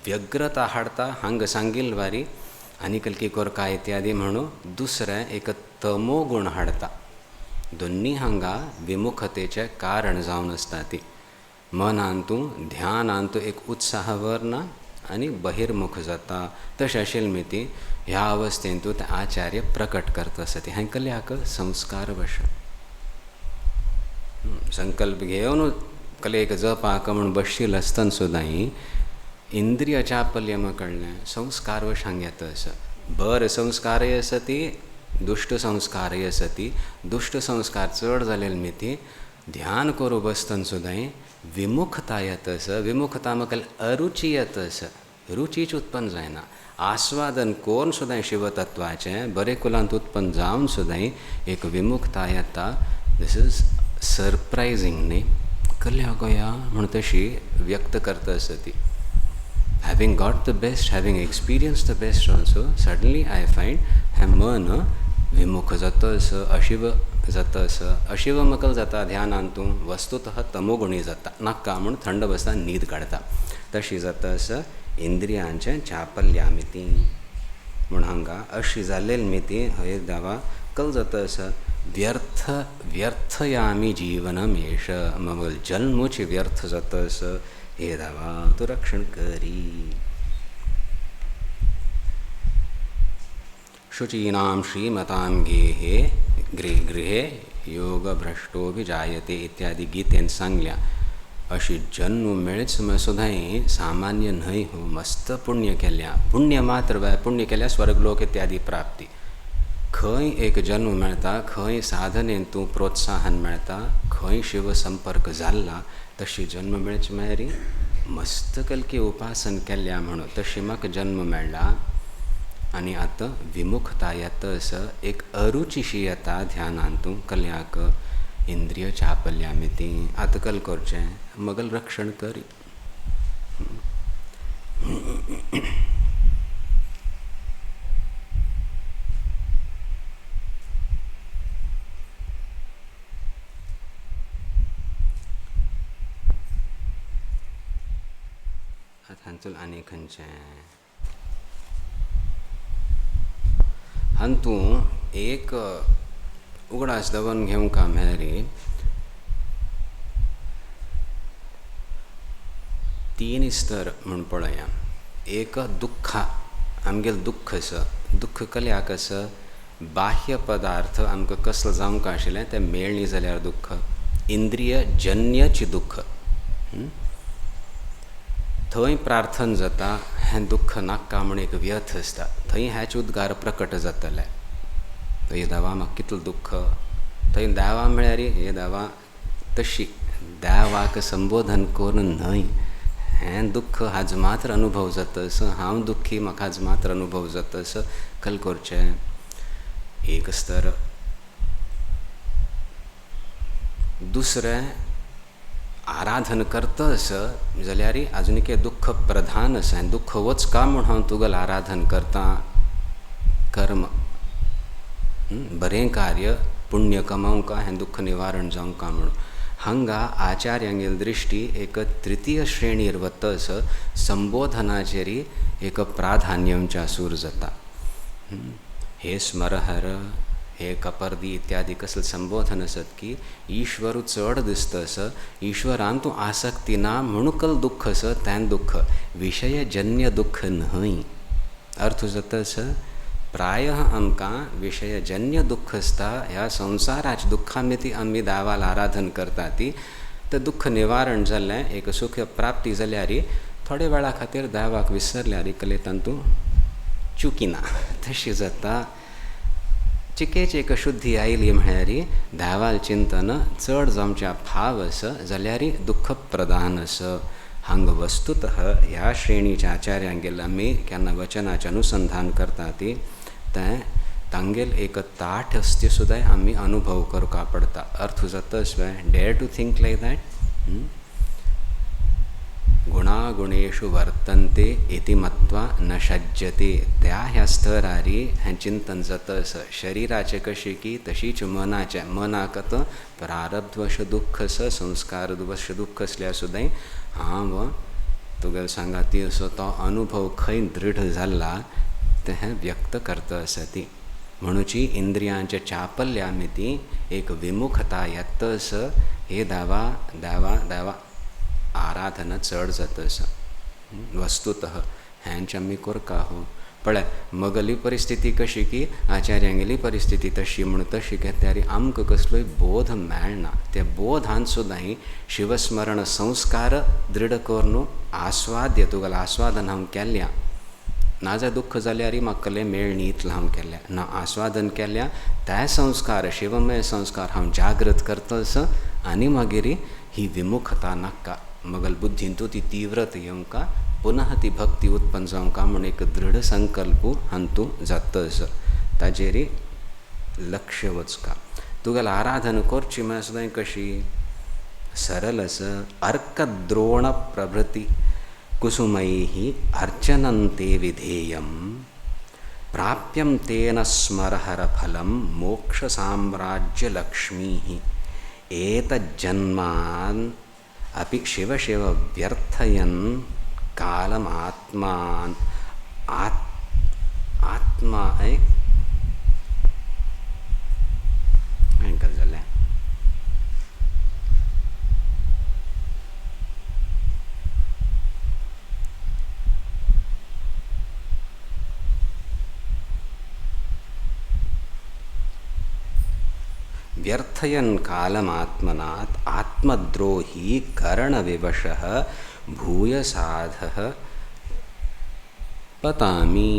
व्यग्रता हाडता हांग सांगिल वारी आणि कलकी कोरका इत्यादी म्हणू. दुसरें एक तमो गुण हाडता. दोन्ही हांगा विमुखतेचे कारण जावन असता. ती मनांतू ध्यानांतू एक उत्साह वरना आणि बहिर्मुख जाता. तशें आशिल्ली मिती ह्या अवस्थेंतू ते आचार्य प्रकट करता असता. हांवें कल्याक संस्कार वश संकल्प घेवन कले एक जपाक म्हणून बसशील आसतना सुद्दां इंद्रिय चापल्य कळ्ळें संस्कार वश हांगा येता असं. बरे संस्कारय आसती दुष्ट संस्कारय आसती. दुष्ट संस्कार चड जालेली मिती ध्यान करूं बसतना सुद्दां विमुखता येता असं. विमुखता म्हाका अरुची येता असं. रुचीच उत्पन्न जायना. आस्वादन कोरून सुद्दां शिवतत्वाचें बरे कुलांत उत्पन्न जावन सुद्दां एक विमुखता येता. दिस इज सरप्रायझींग न्ही. कल्या गोया म्हण तशी व्यक्त करता असं ती. Having got the best, having experienced the best also, suddenly I find हे मन विमुख जाता असं. अशिव जाता असं. अशिव मकल जाता ध्यानांतू वस्तुतः तमोगुणी जाता. नाका म्हूण थंड बसता न्हीद काडता. तशी जाता असं इंद्रियांचे चापल्यामिती म्हूण हांगा अशी जाल्लेली मिती हय दावा कल जाता असं. व्यर्थ व्यर्थयामी जीवनमेश. मग जन्मूच व्यर्थ जाता असं. हे दावा तो रक्षण करी. शुचीनां श्रीमतां गेहे गृहे योगभ्रष्टोभिजायते इत्यादी गीतेन सांगल्या. अशी जन्म मेळच सुद्दां सामान्य न्हय हो. मस्त पुण्य केल्या. पुण्य मात्र पुण्य केल्या स्वर्गलोक इत्यादी प्राप्ती. खंय एक जन्म मेळटा. खंय साधनेन तूं प्रोत्साहन मेळटा. खंय शिव संपर्क जाल्ला तशी जन्म मेळच मेळरी. मस्त कलकी उपासन केल्या म्हणून तशी म्हाका जन्म मेळ्ळा. आनी आतां विमुखता येता असं. एक अरुचीशी येता ध्यानांतू कल्याक इंद्रिय चापल्यामिती. आतां कल करचें मगल रक्षण करी. हांतून आनी खंयचें हांतूं एक उगडास दवन घेवंक मेळरी. तीन स्तर म्हूण पळया. एक दुख्ख. आमगेलें दुख्ख असं. दुख्ख कल्याक असं. बाह्य पदार्थ आमकां कसलो जावंक आशिल्लें तें मेळ्ळी जाल्यार दुख्ख. इंद्रिय जन्यची दुख्ख. थंय प्रार्थना जाता हें दुख्ख नाका म्हूण एक व्यथ आसता. थंय हेच उद्गार प्रकट जातले. थंय देवा म्हाका कितलें दुख्ख. थंय देवा म्हळ्यार हे देवा तशी देवाक संबोधन करून न्हय. हें दुख्ख हाज मात्र अनुभव जाता असं. हांव दुख्खी म्हाका हाज मात्र अनुभव जाता असं कल करचें. एक स्तर. दुसरें आराधन करता असं जाल्यार आजून एक दुख्ख प्रधान आसा. दुख्ख वच का म्हूण हांव तुगेलें आराधन करता. कर्म बरें कार्य पुण्य कमावंक हें दुख्ख निवारण जावंक म्हणून हांगा आचार्यांगेली दृश्टी एक तृतीय श्रेणीर वता असं. संबोधनाचेरी एक प्राधान्यंच्या सूर जाता. हे स्मरहर हे कपर्दी इत्यादी कसले संबोधन असत की ईश्वर चड दिसता असं. ईश्वरान तूं आसक्ती ना म्हणूकल दुख्ख असं. तें दुख्ख विशयजन्य दुख्ख न्हय. अर्थ जाता असं. प्रायः आमकां विशयजन्य दुख्ख आसता. ह्या संवसाराच्या दुख्खामिती आमी देवाला आराधन करता ती. तें दुख्ख निवारण जाल्लें एक सुख प्राप्ती जाल्यार थोड्या वेळा खातीर देवाक विसरल्यार कलेतान तूं चुकिना. तशी जाता. चिकेच एक शुद्धी आयली म्हळ्यारी दावाल चिंतन चड जमच्या फावस जाल्यारी दुःख प्रधानस. हांग वस्तुतः ह्या श्रेणीच्या आचार्यांक गेला आमी केन्ना वचनाचें अनुसंधान करता ती तें तांगेल एक ताठ अस्ती सुद्दां आमी अनुभव करपा पडटा. अर्थ जाता dare to think like that. गुणागुणेषु वर्तन्ते इति मत्वा न सज्जते. त्या ह्या स्तरारी हें चिंतन जातस. शरिराचे कशें की तशीच मनाचे. मनाक प्रारब्धवश दुःख संस्कारवश दुःख असल्या सुद्दां हांव तुगेल सांगा ती असो तो अनुभव खंय दृढ जाला ते हें व्यक्त करता आसा ती. म्हणूची इंद्रियांचे चापल्या मिती एक विमुखता येतस. हे दावा दावा दावा आराधना चड जातस. वस्तुतः हेंच आमी कोरका हो. पळय मगली परिस्थिती कशी की आचार्यांगेली परिस्थिती तशी म्हणून तशी घेतल्यार आमकां कसलोय बोध मेळना. त्या बोधांत सुद्दां शिवस्मरण संस्कार दृढ करून आस्वाद्य तुगेलें आस्वादन हांव केल्या ना जाल्यार दुःख जाल्यार म्हाका कसलें मेळनी इतलें हांव केल्या ना. आस्वादन केल्या ते संस्कार शिवमय संस्कार हांव जागृत करतस आनी मागीर ही विमुखता नाका. मगल बुद्धींतू ती तीव्रता येवंका पुनः ती भक्ती उत्पन्न जावंका म्हणून एक दृढ संकल्प हांतू जातस. ताजेरी लक्ष वचका. तुगेलें आराधना करची म्हळ्यार सुद्दां कशी सरल आस. अर्कद्रोण प्रभृती कुसुमैः अर्चनन्ते विधेयं प्राप्यं तेन स्मरहर फलं मोक्षसाम्राज्यलक्ष्मीः. एतज्जन्मान् अपि शिव शिव व्यर्थयन् कालमात्मान आत्मा हेंकल जालें. व्यर्थयन् कालमात्मनात् आत्मद्रोही करणविवशः भूयसाधः पतामि.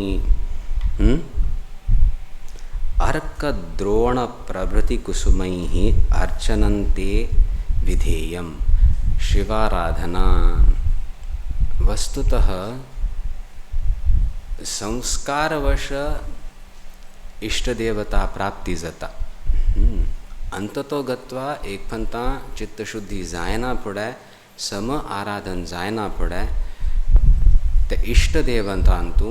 अर्कद्रोणप्रभृतिकुसुमैः अर्चनन्ते विधेयं. शिवाराधना वस्तुतः संस्कारवश इष्टदेवता प्राप्ती जाता. अंततो गत्वा एक फंता चित्तशुद्धी जायना फुडें सम आराधन जायना फुडें ते इष्टदेवतांतू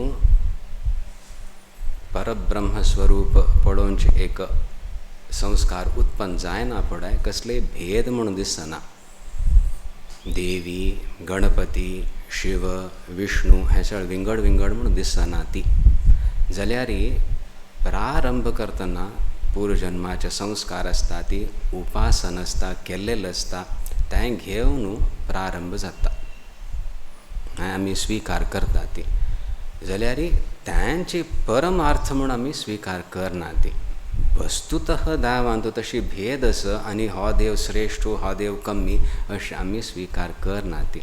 परब्रह्मस्वरूप पळोवनचे एक संस्कार उत्पन्न जायना फुडें कसले भेद म्हणून दिसना. देवी गणपती शिव विष्णू हे सगळे विंगड विंगड म्हणून दिसना ती. जाल्यार प्रारंभ करतना पूर्वजन्माचे संस्कार आसता ती उपासन आसता केल्लेलें आसता तें घेवन प्रारंभ जाता आमी स्वीकार करता ती. जाल्यार तांची परमार्थ म्हणून आमी स्वीकार करना ती. वस्तुतः दावांत तशी भेद आसा आनी हो देव श्रेष्ठ हो देव कमी अशें आमी स्वीकार करना ती.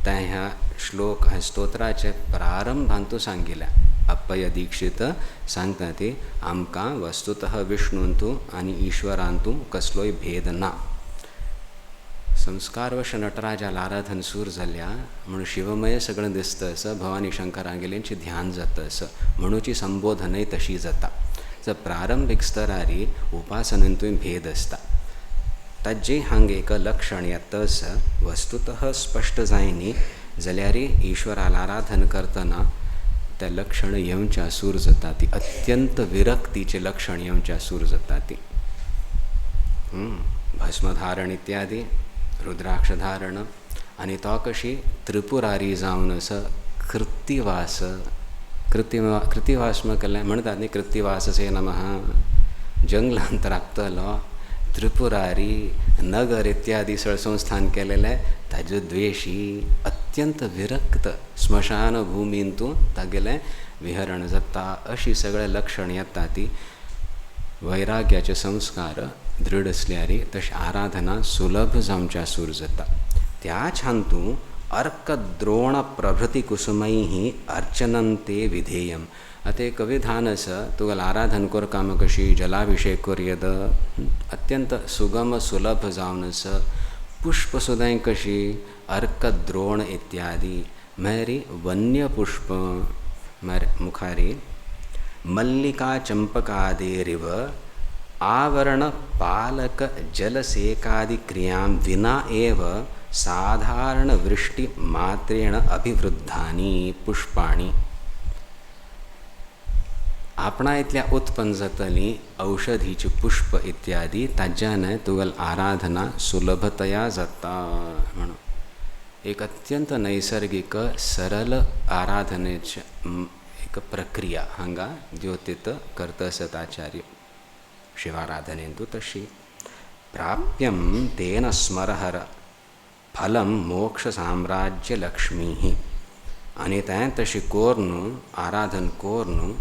त्या ह्या श्लोक ह्या स्तोत्राचे प्रारंभांतू सांगिल्ल्या अप्पय्य दीक्षित सांगता ती आमकां वस्तुतः विष्णूंतू आनी ईश्वरांतू कसलोय भेद ना. संस्कारवश नटराजाला आराधन सूर जाल्या म्हणून शिवमय सगळें दिसता आसा. भवानी शंकरांगेलेंची ध्यान जाता आसा म्हणूची संबोधनय तशी जाता. जर प्रारंभीक स्तरारी उपासनेंतूय भेद आसता. ताजे हांग एक लक्षण येता आसा. वस्तुतः स्पश्ट जायनी जाल्यार ईश्वराला आराधन करतना ते लक्षण येवच्या सूर जाता ती. अत्यंत विरक्तीचे लक्षण येवच्या सूर जाता ती. भस्मधारण इत्यादी रुद्राक्ष धारण आनी तो कशी त्रिपुरारी जावन असं कृत्तिवास कृत्तिवास केलें म्हणटात न्ही कृत्तिवाससे नमः. जंगलांत राखतलो त्रिपुरारी नगर इत्यादी संस्थान केलेले ताजे द्वेशी अत्यंत विरक्त स्मशान भुमींतू तागेलें विहरण जाता. अशी सगळे लक्षण येता ती. वैराग्याचे संस्कार दृढ असल्यार तशी आराधना सुलभ जावच्या सूर जाता. त्याच हांतू अर्कद्रोण प्रभृति कुसुमैः अर्चनन्ते विधेयम् अते कविधानस तुगल आराधन कोर काम कशी जलाभिषेक कोर यद अत्यंत सुगम सुलभ जावनस पुष्प सुदाय कशी अर्कद्रोण इत्यादि मैरी वन्य पुष्प मैर मुखारी मल्लिका चंपकादेरिव आवरण पालक जलसेकादि क्रियां विना एव साधारण वृष्टि मात्रेण अभिवृद्धानि पुष्पाणि आपणा इतल्या उत्पन्न जातली औषधीची पुष्प इत्यादी ताज्याने तुगल आराधना सुलभतया जाता म्हणून एक अत्यंत नैसर्गिक सरल आराधनेची एक प्रक्रिया हांगा द्योतीत करत असत आचार्य शिवाराधनेंतू तशी प्राप्यम तेन स्मरहर फलम मोक्ष साम्राज्य लक्ष्मी आणि त्या तशी कोरनु आराधन कोरनु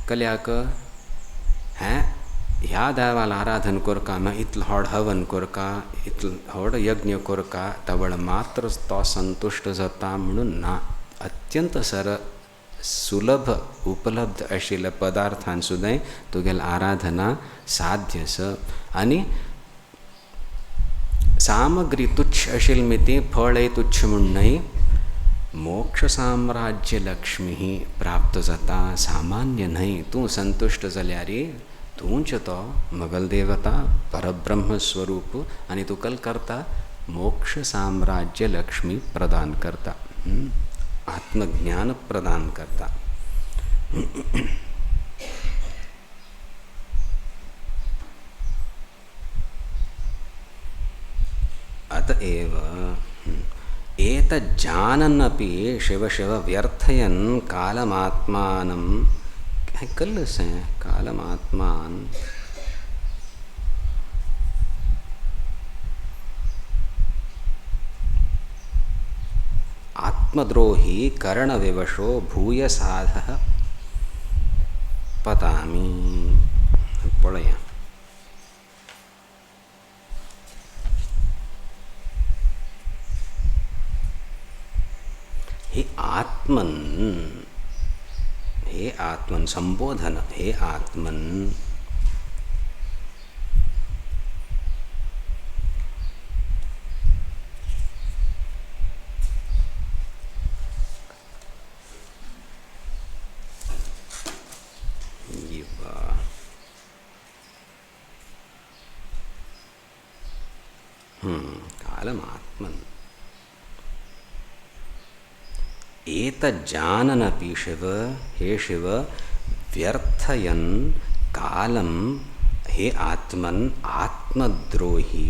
कल्याक हैं ह्या देवाला आराधन कोरका मैं इतल होड हवन कोरका इतल होड यज्ञ कोरका तवळ मात्र तो संतुष्ट जाता म्हणून ना अत्यंत सुलभ उपलब्ध आशिल्ल्या पदार्थां सुद्दां तुगेल आराधना साध्य स आणि सामग्री तुच्छ आशिल्ली मिती फळय तुच्छ म्हूण न्हय मोक्ष साम्राज्य लक्ष्मी प्राप्त जाता सामान्य न्हय तूं संतुष्ट जाल्यार तूंच तो मगल देवता परब्रह्म स्वरूप आणि तू कल करता मोक्ष साम्राज्य लक्ष्मी प्रदान करता आत्मज्ञान प्रदान करता अतएव एतज्जानन्नपि शिव शिव व्यर्थयन् कालमात्मानं कल से कालमात्मान आत्मद्रोही कर्णविवशो भूयसाधः पतामि पढ़या हे आत्मन संबोधन हे आत्मन कालमात्मन एतज्जाननपि शिव हे शिव व्यर्थयन् कालम हे आत्मन आत्मद्रोही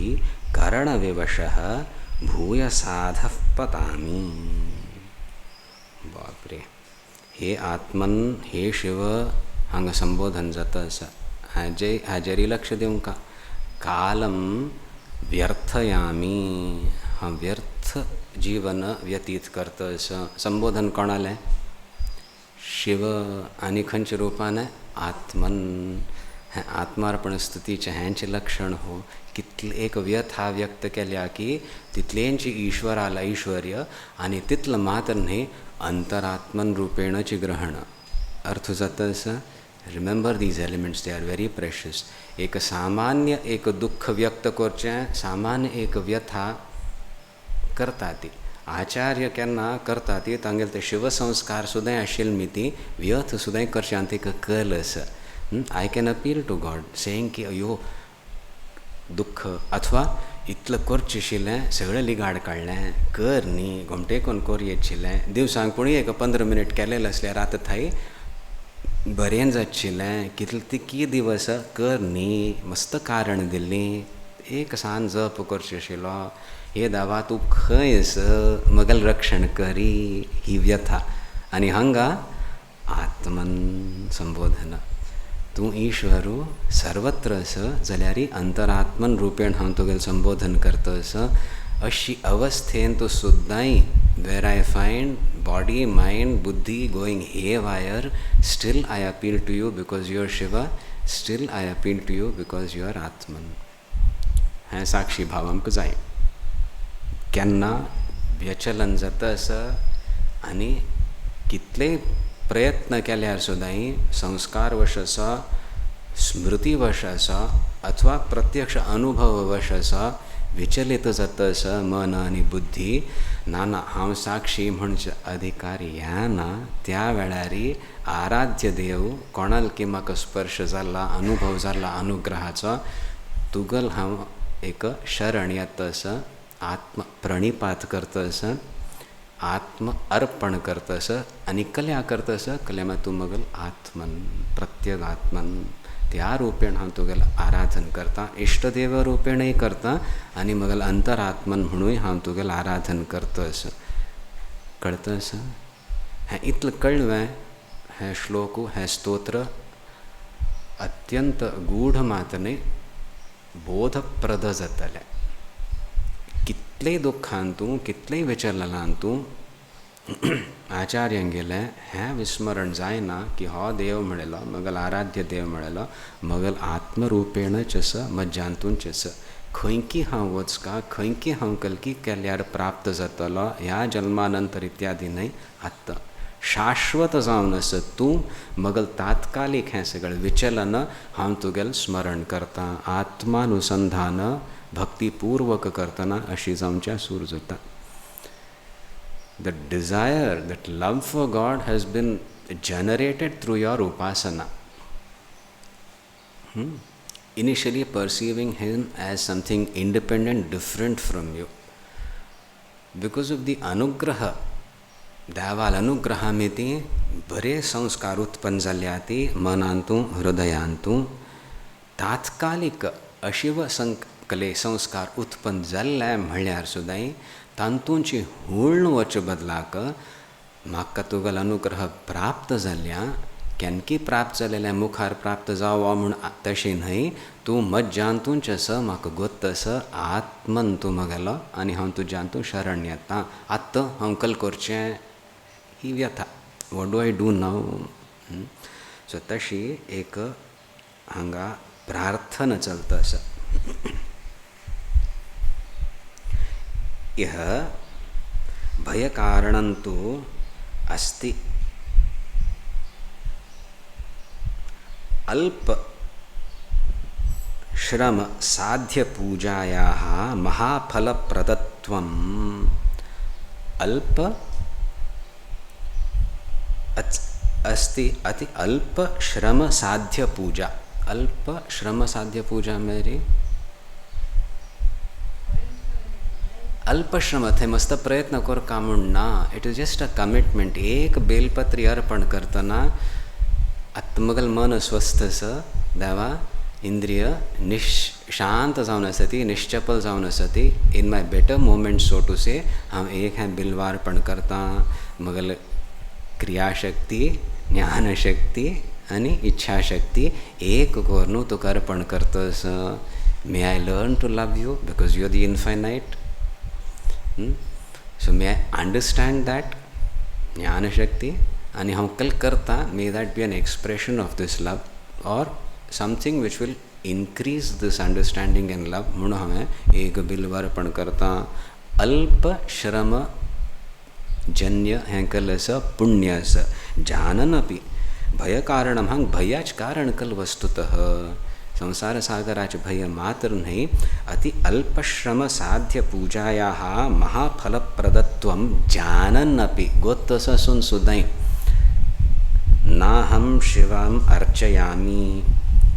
करणविवशः भूयसाधः पतामि बापरे हे आत्मन हे शिव हांगा संबोधन जाता हाजेरी लक्ष देऊं का कालम व्यर्थयामी हाँ व्यर्थ जीवन व्यतीत करतस संबोधन कोणाले शिव आणि खंच रूपाने आत्मन हें आत्मार्पण स्तुतीचे हेंचे लक्षण हो कितले एक व्यथा व्यक्त केल्या की तितलेंची ईश्वराला ऐश्वर्य आणि तितलं मात्र न्ही अंतरात्मन रूपेणची ग्रहण अर्थ जातस remember these elements they are very precious एक सामान्य एक दुःख व्यक्त करचें सामान्य एक व्यथा करता ती आचार्य केन्ना करता ती तांगेले ते शिवसंस्कार सुद्दां आशिल्ली मिती व्यथ सुद्दां करचें ती कलस I can appeal to God saying की अयो दुःख अथवा इतलं करचें आशिल्लें सगळें लिगाड काडलें कर न्ही घोमटेकोन कोरयेत आशिल्लें दिवसांक कोणी एक 15 मिनट केलेलें असल्यार आतां थंय बरें जातशिल्लें कितले दिवस कर न्ही मस्त कारण दिल्लीं एक सांज जप करचें आशिल्लो हे दावा तूं खंयस मगल रक्षण करी ही व्यथा आनी हांगा आत्मन संबोधन तूं ईश्वरू सर्वत्र आस जाल्यार अंतरात्मन रूपेण हांव तुगेलें संबोधन करतस अशी अवस्थेन तूं सुद्दां वेर आय फायंड बॉडी मायंड बुद्धी going haywire still I appeal to you because you are Shiva still I appeal to you because you are Atman हें साक्षी भाव आमकां जाय केन्ना व्यचलन जाता आणि कितले प्रयत्न केल्यार सुद्दांय संस्कारवश आसा, स्मृतीवश आसा अथवा प्रत्यक्ष अनुभववश आसा विचलित जाता मन आणि बुद्धी. नाना हांव साक्षी म्हणचे अधिकार ह्या ना. त्या वेळारी आराध्य देव कोणाल की म्हाका स्पर्श जाला, अनुभव जाला अनुग्रहाचो, तुगल हांव एक शरण येतस, आत्म प्रणिपात करतस, आत्म अर्पण करतस आणि कल्या करतस. कल्यामा तू मगल आत्मन प्रत्येक आत्मन त्या रूपेण हांव तुगेल आराधन करता, इष्टदेव रूपेणय करता आणि मगल अंतरात्मन म्हणून हांव तुगेल आराधन करतस. कळतस? हें इतलें कळ्ळें. हें श्लोक, हें स्तोत्र अत्यंत गूढ मात न्ही, बोधप्रद जातलें. कितलेय दुख्खांतू, कितलेय विचलनांतू आचार्यान गेलें हें विस्मरण जायना की हो देव म्हणलो, मगल आराध्य देव म्हणलो, मगल आत्मरूपेणच आसा, मज्जांतूंच आसा. खंयकी हांव वचका, खंयकी हांव कल्की केल्यार प्राप्त जातलो ह्या जन्मानंतर इत्यादी न्हय, आत्ता शाश्वत जावन आसा तूं. मगल तात्कालिक हें सगळें विचलन हांव तुगेलें स्मरण करता, आत्मानुसंधान भक्तिपूर्वक करतना अशी जावच्या सूर जाता. That desire, that love for God has been generated through your upasana. Initially perceiving Him as something independent, different from you. Because of the anugraha, देवाल अनुग्रहामिती बरे संस्कार उत्पन्न जाल्याती मनांतू, हृदयांतू. तात्कालिक अशिव संकले संस्कार उत्पन्न जाल्ले म्हणल्यार सुद्दां तांतूंची हुळण वचे बदलाक म्हाका तुगेल अनुग्रह प्राप्त जाल्या. केनकी प्राप्त जालेल्या मुखार प्राप्त जावो म्हूण तशें न्हय, तूं मज्जांतूंच आसा, म्हाका गोत्त आसा, आत्मन तूं म्हगेलो आनी हांव तुज्यांतू शरण येता. आत्तां हांव कल करचें ही व्यथा. What do I do now? So तशी एक हांगा प्रार्थना चलता आसा. यह भयकारणन्तु अस्ति. अल्प श्रम साध्य पूजायाः महाफलप्रदत्वम्. अल्प अस्ति अति अल्प श्रम साध्य पूजा. अल्प श्रम साध्य पूजा मेरी अल्पश्रम थे मस्त प्रयत्न कर का म्हूण ना. It is just a commitment. एक बेलपत्री अर्पण करतना आत्मगल मन स्वस्थ आसा, देवा इंद्रिय शांत जावन आसा ती, निश्चपल जावन आसा ती. In my better moment so to say हांव एक हें बिल्वार्पण करता. मगल क्रियाशक्ती, ज्ञानशक्ती आनी इच्छाशक्ती एक करून तुका अर्पण करतस. May I learn to love you because you are the infinite. So may I understand that Jnana Shakti and how kal karta, may that be an expression of this love or something which will increase this understanding and love. म्हणून हमें एक बिल्वार्पण करता. अल्प श्रम जन्य हैं कल स पुण्य स जानन अपि भय कारणम. हंग भयाच कारण कल वस्तुतः संसार सागराच भय मात्र नहीं. अति अल्पश्रम साध्य पूजायाः महाफलप्रदत्वं जानन्नपि गोत्तसून सुदय नाहं शिवम् अर्चयामि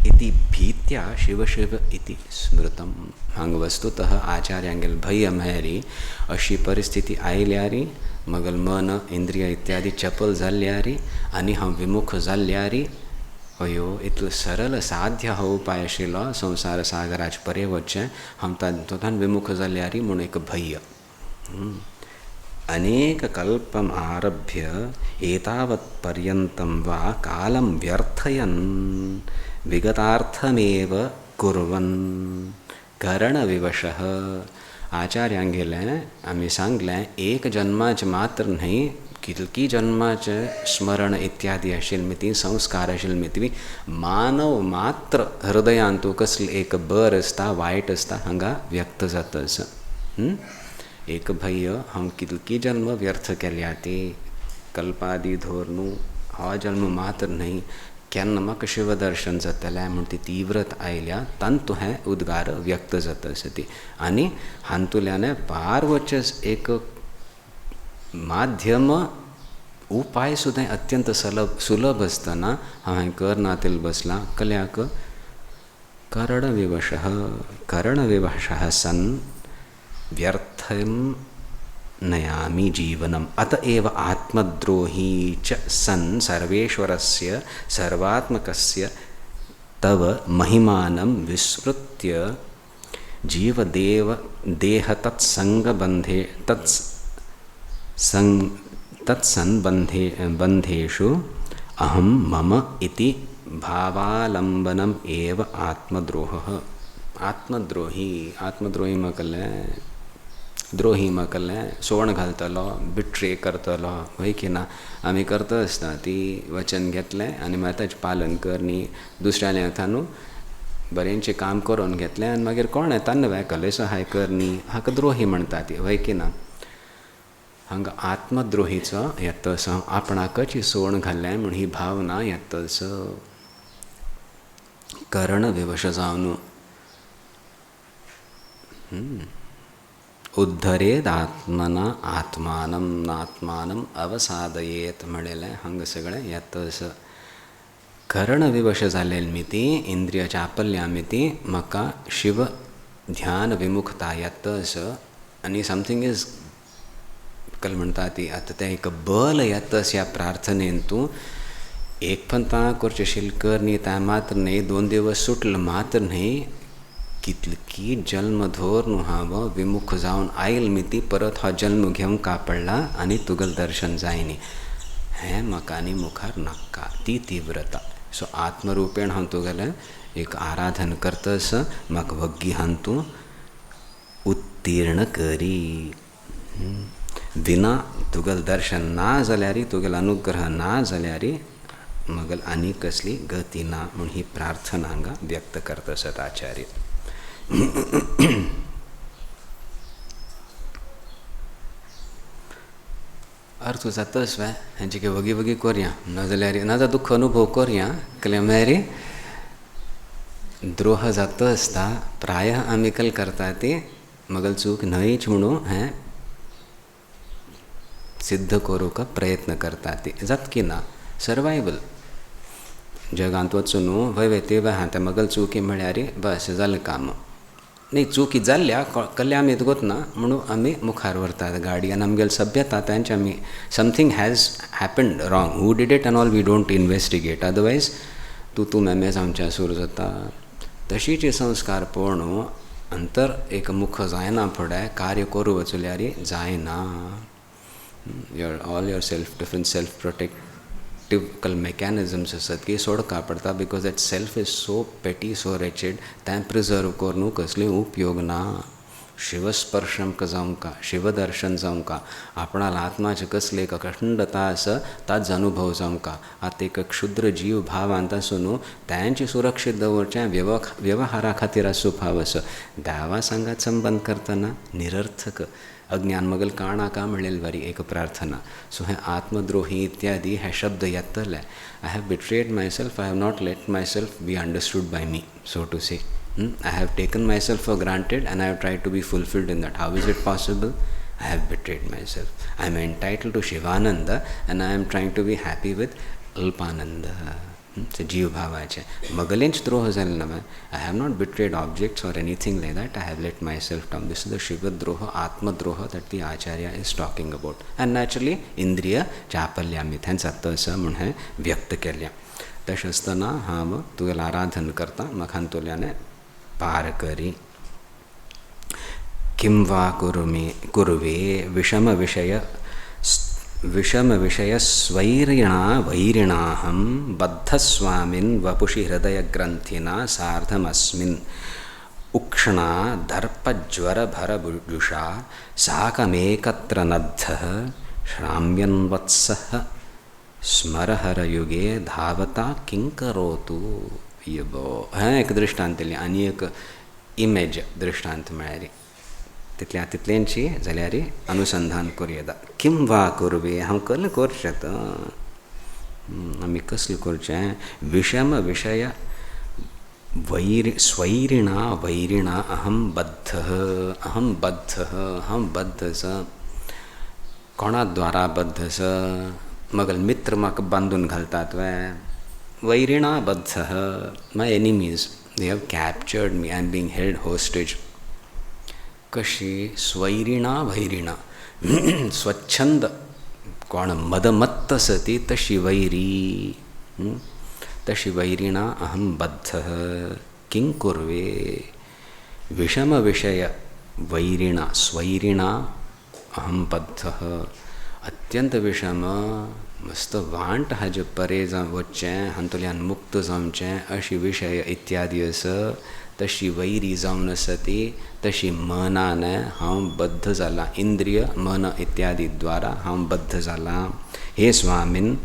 इति भीत्या शिव शिव इति स्मृतम. हांग वस्तुतः आचार्यांगेल भय मेरी अशी परिस्थिती आयल्यारी मगल मन इंद्रिय इत्यादी चपल जाल्ल्यारी आनी हांव विमुख जाल्ल्यारी अयो इतलो सरल साध्य हो उपाय आशिल्लो संसार सागराच परे वचचें. हांव तातूंतल्यान विमुख जाल्यारी म्हूण एक भय. अनेक कल्पम आरभ्य एतावत् पर्यन्तं वा कालं व्यर्थयन् विगतार्थमेव कुर्वन् करणविवशः. आचार्यांगेलें आमी सांगलें एक जन्माच मात्र न्हय, कितकी जन्माचे स्मरण इत्यादी आशिल्ली संस्कार आशिल्ली मानव मात्र हृदयांतू कसली एक बर आसता, वायट आसता हांगा व्यक्त जाता. एक भय हम कितकी जन्म व्यर्थ केल्या ते कल्पादी धोरणू हा जन्म मात्र नाही केन्ना म्हाका शिवदर्शन जातलें म्हूण ती तीव्रत आयल्या तांतू हें उद्गार व्यक्त जाता आसती आनी हातूंतल्यान पार वचस एक माध्यम उपाय सुद्दां अत्यंत सुलभ आसतना हांवें कर्णातील बसलां कल्याक करणविवशः सन् व्यर्थं नयामि जीवनम् अतएव आत्मद्रोही च सन् सर्वेश्वरस्य सर्वात्मकस्य तव महिमानं विस्मृत्य जीवदेव देह तत्संगबन्धे तत्संबन्धेषु अहं मम इति भावालंबनम एव आत्मद्रोहः आत्मद्रोही मकलें द्रोही मकलें सोण घालतलो बिट्रे करतलो वय की ना आमी करता आसता ती वचन घेतलें आनी मागीर ताचें पालन करनी दुसऱ्याले हातानू बरेंचें काम करून घेतलें आनी मागीर कोण येता न्हय कले सहाय करनी हाका द्रोही म्हणटा ती वय की ना हांगा आत्मद्रोहीचो येतस आपणाकच सोण घाल्लें म्हूण ही भावना येतस कर्ण विवश जावन उद्धरेद आत्मना आत्मानं अवसादयेत म्हणलें हांगा सगळें येतस कर्ण विवश जालेल मिती इंद्रिय चापल्या मिती म्हाका शिव ध्यान विमुखता येतस आनी समथींग इज कल म्हणटा ती आतां तें एक बल येतस ह्या प्रार्थनेन तूं एक पंता करचेशील कर न्ही त्या मात्र न्ही 2 दिवस सुटल मात्र न्ही कितली जन्म धोर न्हू हांव विमुख जावन आयल मिती परत हो जन्म घेवंक का पडला आनी तुगेल दर्शन जायनी हें म्हाका आनी मुखार नाका ती तीव्रता सो आत्मरुपेण हांव तुगेलें एक आराधन करतस म्हाका वग्गी हांव तूं उत्तीर्ण करी विना तुगेल दर्शन ना जाल्यार तुगेल अनुग्रह ना जाल्यार मगल आनी कसली गती ना म्हूण ही प्रार्थना हांगा व्यक्त करता आसत आचार्य अर्थ जातस वे हेंची की वगी वगी करया नाजाल्यार नाजा दुख्ख अनुभव करया कल्या मेरी द्रोह जाता आसता प्राय आमी कल करता ती मगल चूक न्हयच म्हणून हें सिद्ध करूंक प्रयत्न करता ती जात की ना सर्वायवल जगांत वचून वय ते हा ते मगल चुकी म्हळ्यार बस जालें काम न्ही चुकी जाल्ल्या कल्ल्या आमी गोतना म्हणून आमी मुखार व्हरतात गाडी आनी आमगेल सभ्यता तांचे आमी something has happened wrong who did it and all we don't investigate otherwise तूं मेमे जावचें सुरू जाता तशीच संस्कार पळोवन अंतर एक मुख जायना फुडें कार्य करूं वचल्यार जायना all your self-protective mechanisms आसत की सोडका पडता because that self is so पेटी सो रेचीड तें प्रिजर्व करून कसली उपयोग ना शिवस्पर्श आमकां जावंका शिवदर्शन जावंका आपणाल आत्माचे कसली एक अखंडता आसा ताच अनुभव जावंका आतां एक क्षुद्र जीव भावांत आसून तांचे सुरक्षीत दवरचें व्यवहारा खातीर आसूं भाव आसा देवा सांगात संबंध करतना निरर्थक अज्ञान मगल काणा का म्हणलेली बरी एक प्रार्थना सो हें आत्मद्रोही इत्यादी हे शब्द येतले I have betrayed myself I have not let myself be understood by me so to say I have taken myself for granted and I have tried to be fulfilled in that. How is it possible? I have betrayed myself. I am entitled to Shivananda and I am trying to be happy with Alpananda. So Jeev Bhavache. Magalinch Droha Zalnama. I have not betrayed objects or anything like that. I have let myself down. This is the Shiva Droha, Atma Droha that the Acharya is talking about. And naturally, Indriya Chapalyamit. Hence Attasa Munhe Vyakta Kelya. Tashastana Hava Tugel Aradhan Karta Makhantulane पार करी किं वा कुर्वे विषम स्वैरिणा वैरिणाहं बद्धस्वामिन् वपुषि हृदयग्रन्थिना सार्धमस्मिन् उक्षणा दर्पज्वरभरबुजुषा साकमेकत्र नद्धः श्राम्यन्वत्सः स्मरहरयुगे धावता किंकरोतु ये बो हाँ एक दृष्टांत लिया आणि एक इमेज दृष्टांत मिळाली तितल्या तितल्यांची जाल्यार अनुसंधान करूं येता. किं वा कुर्वे, हांव कसलें करचें आमी कसलें करचें. विषम विषय स्वैरिणा वैरिणा अहम बद्धः हांव बद्ध आसा. कोणा द्वारा बद्ध आसा. मगल मित्र म्हाका बांदून घालतात वैरिणा बद्धः. My enemies, they have captured me, I am being held hostage. कशी स्वैरिणा वैरिणा स्वच्छंद कोण मदमत्त सती तशी वैरी. तशी वैरिणा अहम बद्धः किं कुर्वे. विषम विषय वैरिणा स्वैरिणा अहम बद्धः. अत्यंत विषम मस्त वांट हाजे परे वच्चें, हातूंतल्यान मुक्त जावचें अशी विषय इत्यादी आसा. तशी वैरी जावन आसा ती. तशी मनान हांव बद्ध जाला. इंद्रिय मन इत्यादी द्वारा हांव बद्ध जाला. हे स्वामिन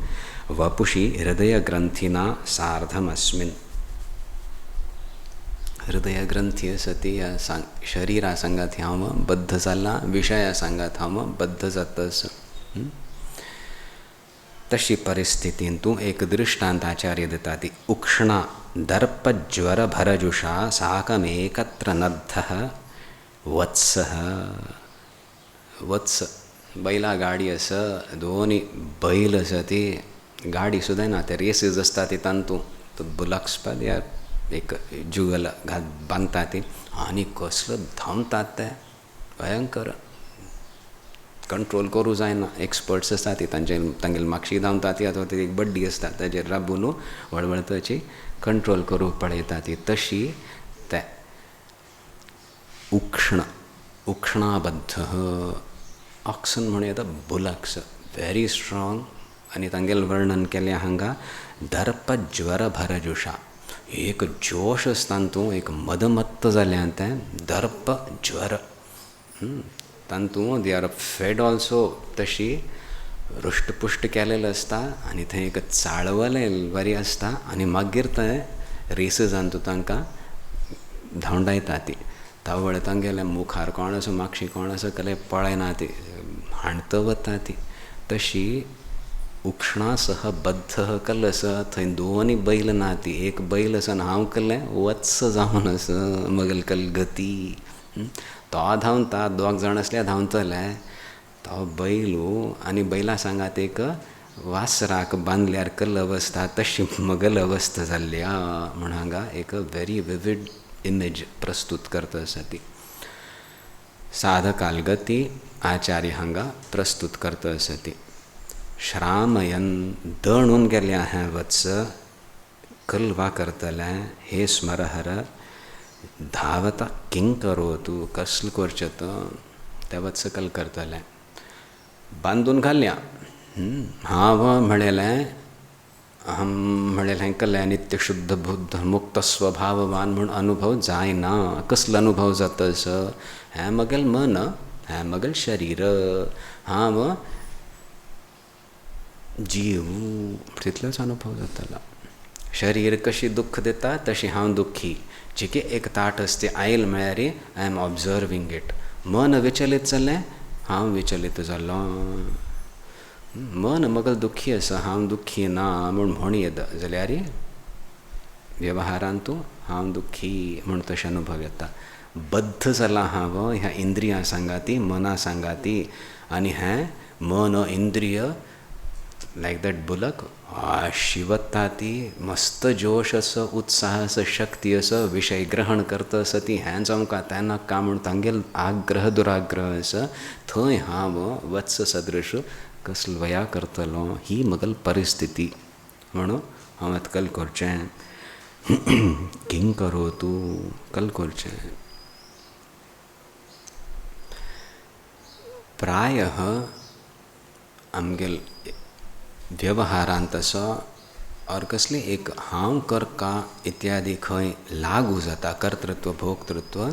वपुषी हृदय ग्रंथीना सार्धम अस्मिन्. हृदय ग्रंथी आसा ती शरीरा सांगात हांव बद्ध जाला. विषया सांगात हांव बद्ध जाता आसा. तशी परिस्थितीन तूं एक दृष्टांत आचार्य दिता ती. उक्षणा दर्पज्वर भरजुषा साकमेकत्र नद्धः वत्सः. वत्स बैला गाडी आसा, दोन्ही बैल आसा ती. गाडी सुद्दां ना, ते रेसीज आसता ती तांतू बुलक्स पद या एक जुगल बांदता ती आनी कसलो धांवतात ते भयंकर. कंट्रोल करूं जायना. एक्सपर्ट्स आसता ती तांगेली म्हापशी धांवता ती अथवा ती एक बड्डी आसता ताजेर राबून वळवळताची कंट्रोल करूंक पळयता ती. तशी ते उक्षणाबद्ध ऑक्सन म्हणून येता बुलक्स व्हेरी स्ट्रॉंग. आनी तांगेलें वर्णन केलें हांगा दर्पज्वर भरजुषा. एक जोश आसता तातूंत, एक मदमत्त जाल्यां तें दर्प ज्वर तातूंत. दे आर फेड ऑल्सो तशी रुष्टपुष्ट केलेलें आसता आनी थंय एक चाळवलें बरी आसता आनी मागीर तें रेसीजान तांकां धांवडायता ती. तावळ तांगेल्या मुखार कोण आसा म्हापशी कोण आसा जाल्यार पळयना ती, हाणत वता ती. तशी उक्षणा सह बद्ध कल्ल आसा. थंय दोनी बैल ना ती, एक बैल आसा आनी हांव केल्लें वत्स जावन आसा. मगल कल गती तो धांवता, दोग जाण असले धांवतले. तो बैलू आनी बैला सांगात एक वासराक बांदल्यार कल्ल अवस्था तशी मगल अवस्था जाल्ल्या म्हण हांगा एक व्हेरी विविड इमेज प्रस्तूत करता आसा ती. साधकाल गती आचार्य हांगा प्रस्तूत करता आसा ती. श्रामयन दणून गेल्या हें वत्स कल्वा करतलें. हे स्मरहर धावता किं करोतु. कसलें करचें तें वत्स कल करतलें. बांदून घाल्या. हांव म्हणलें अहम म्हणलें कल्लें नित्य शुद्ध बुद्ध मुक्त स्वभाववान म्हूण अनुभव जायना. कसलो अनुभव जाता आसा. हें मगेल मन, हें मगेल शरीर, हांव जीव तितलोच अनुभव जातालो. शरीर कशी दुःख दिता तशी हांव दुःखी. जिके एक ताट आसता आयल म्हळ्यार आय एम ऑब्जर्विंग इट. मन विचलीत जालें, हांव विचलीत जालो. मन मगल दुःखी आसा, हांव दुःखी ना म्हूण येता जाल्यार वेवहारांत तूं हांव दुःखी म्हूण तशें अनुभव येता. बद्ध जाला हांव ह्या इंद्रियां सांगाती, मना सांगाती. आनी हें मन इंद्रिय लायक दॅट बुलक शिवता ती. मस्त जोश आसा, उत्साह आसा, शक्ती आसा, विशय ग्रहण करता आसा ती. हें जावंका तें नाका म्हूण तांगेल आग्रह दुराग्रह आसा. थंय हांव वत्स सदृश कसलवया करतलो. ही मगल परिस्थिती म्हणून हांव आतां कल करचें. किं करोतु. कल करचें. प्रायः आमगेल व्यवहारांत असो और कसली एक हांव करका इत्यादी खंय लागू जाता. कर्तृत्व भोक्तृत्व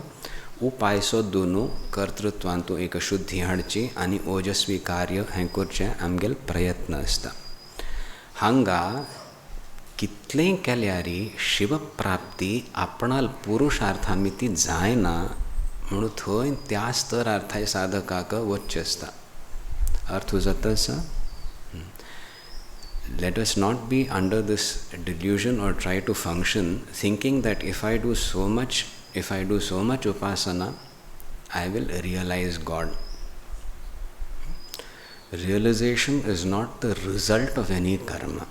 उपाय सोदून कर्तृत्वांत एक शुद्धी हाडची आनी ओजस्वी कार्य हें करचें आमगेल प्रयत्न आसता. हांगा कितलेंय केल्यार शिवप्राप्ती आपणाल पुरुषार्थां ती जायना म्हणून थंय त्या स्तर अर्थाय साधकाक वच्चें आसता. अर्थ जाता सा. Let us not be under this delusion or try to function thinking that if I do so much upasana, I will realize God. Realization is not the result of any karma.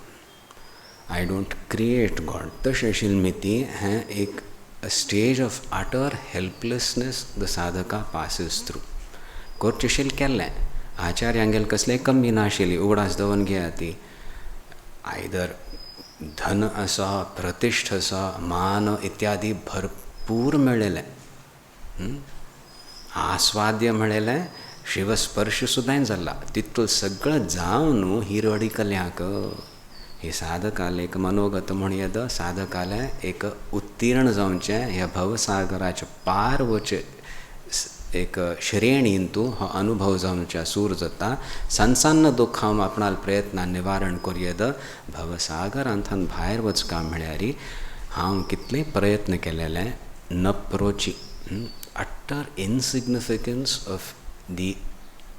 I don't create God. Tashashilmiti hai ek a stage of utter helplessness the sadhaka passes through. Korchishil kelle आचार्यांगेल कसले कमी नाशिल्ली उगडास दवन घेया ती. Either धन आसा, प्रतिष्ठ आसा, मान इत्यादी भरपूर मेळिल्ले, आस्वाद्य मेळिल्ले, शिवस्पर्श सुद्दां जाला. तितूंत सगळं जावन ही रडी कल्यांक हे साधकाले एक मनोगत म्हण येद साधकाले एक उत्तीर्ण जावचें ह्या भवसागराचे पार वचे एक श्रेणींतू हो अनुभव जावच्या सूर जाता. सनसन्न दुःखां आपणाल प्रयत्नान निवारण करयेद भवसागरांतल्यान भायर वचका म्हळ्यार हांव कितले प्रयत्न केलेले न प्रोची. अट्टर इनसिग्निफिकन्स ऑफ दी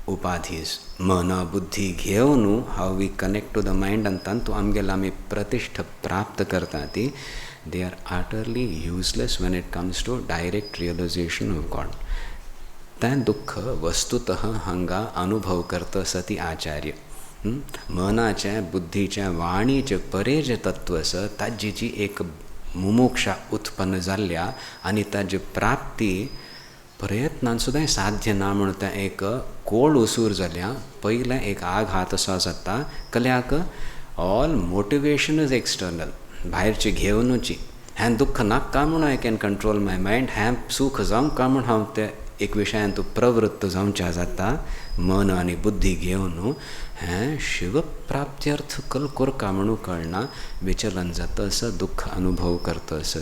उपाधीज मन बुद्धी घेवन how we connect to the mind आनी तांतू आमगेलो आमी प्रतिष्ठ प्राप्त करता ती they are utterly useless when it comes to direct realisation of God. तें दुःख वस्तुतः हांगा अनुभव करता सती आचार्य. मनाचें बुद्धीचें वाणीचें परे जें तत्व आसा ताजी जी एक मुमुक्षा उत्पन्न जाल्ल्या आनी ताजी प्राप्ती प्रयत्नान सुद्दां साध्य ना म्हण तें एक कोळ उसूर जाल्या. पयलें एक आघात असो जाता कल्याक ऑल मोटिवेशन इज एक्सटर्नल, भायरची घेवनूची. हें दुःख नाका म्हूण I can control my mind, हें सूख जावंका म्हूण हांव तें एक विशयान तूं प्रवृत्त जावचें जाता. मन आनी बुद्धी घेवन हें शिवप्राप्त्यर्थ कल करका म्हणून कळना. विचलन जाता असं दुःख अनुभव करता असं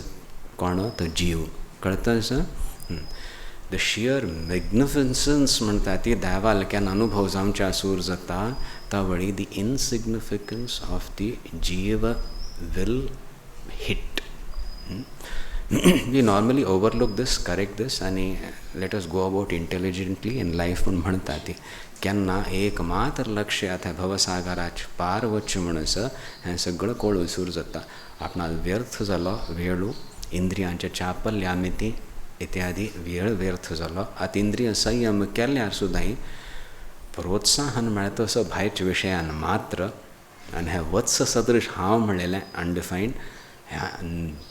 कोण तो जीव कळता असं. द शियर मॅग्निफिसन्स म्हणटा ती देवालक्यान अनुभव जावच्या सूर जाता. तावळी द इनसिग्निफिकन्स ऑफ दी जीव will hit. We normally overlook this, correct this, and let us go about intelligently in life. म्हणता ती केन्ना एक मात्र लक्ष्य आता भवसागराचे पार वच्चें म्हणून हें सगळं कोळ विसूर जाता. आपणाल व्यर्थ जालो वेळू, इंद्रियांचे चापल्य मिती इत्यादी वेळ व्यर्थ जालो. अतिंद्रिय संयम केल्यार सुद्दां प्रोत्साहन मेळता असो भायरच्या विशयान मात्र. आनी हें वत्स सदृश हांव म्हणलेलें अनडिफायन्ड ह्या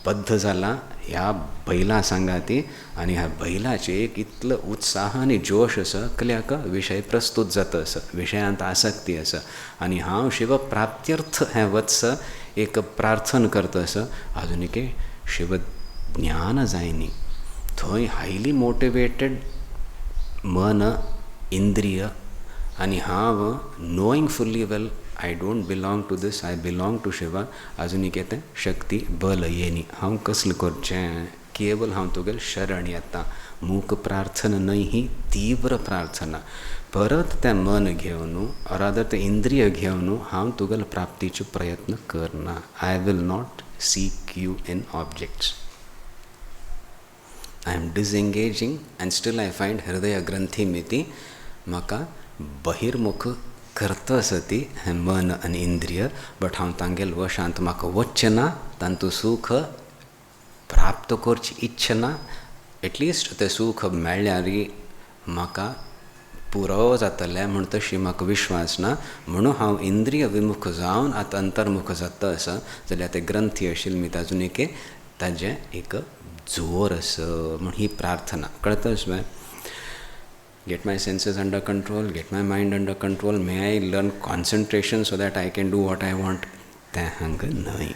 बद्ध जाला ह्या बैला सांगाती. आनी ह्या बैलाचे एक इतलो उत्साह आनी जोश आसा कल्याक विशय प्रस्तुत जाता असो, विशयांत आसक्ती आसा. आनी हांव शिवप्राप्त्यर्थ हें वत्स एक प्रार्थन करता असो आजुनिके शिव ज्ञान जाय न्ही. थंय हायली मोटिवेटेड मन इंद्रिय आनी हांव knowing fully well I don't belong to this, I belong to Shiva. आजुनी येते शक्ती बल येनी. हांव कसलें करचें, केवल हांव तुगेल शरण येता. मूक प्रार्थना न्हय ही तीव्र प्रार्थना. परत तें मन घेवन रादर तें इंद्रिय घेवन हांव तुगेल प्राप्तीचो प्रयत्न करना. I will not seek you in objects. I am disengaging and still I find हृदय ग्रंथी मिती म्हाका बहिर्मुख करता सती हें मन आनी इंद्रिय. बट हांव तांगेल वशांत म्हाका वच्चें ना, तांतू सूख प्राप्त करची इच्छा ना. एटलिस्ट तें सूख मेळ्ळ्यार म्हाका पुरो जातलें म्हण तशी म्हाका विश्वास ना. म्हणून हांव इंद्रिय विमुख जावन आतां अंतर्मुख जाता आसा जाल्यार ते ग्रंथी आशिल्ली ताजुनिके ताजें एक जोर आसा म्हण ही प्रार्थना कळता न्हय. Get my senses under control, get my mind under control. May I learn concentration so that I can do what I want? तें हांगा न्हय.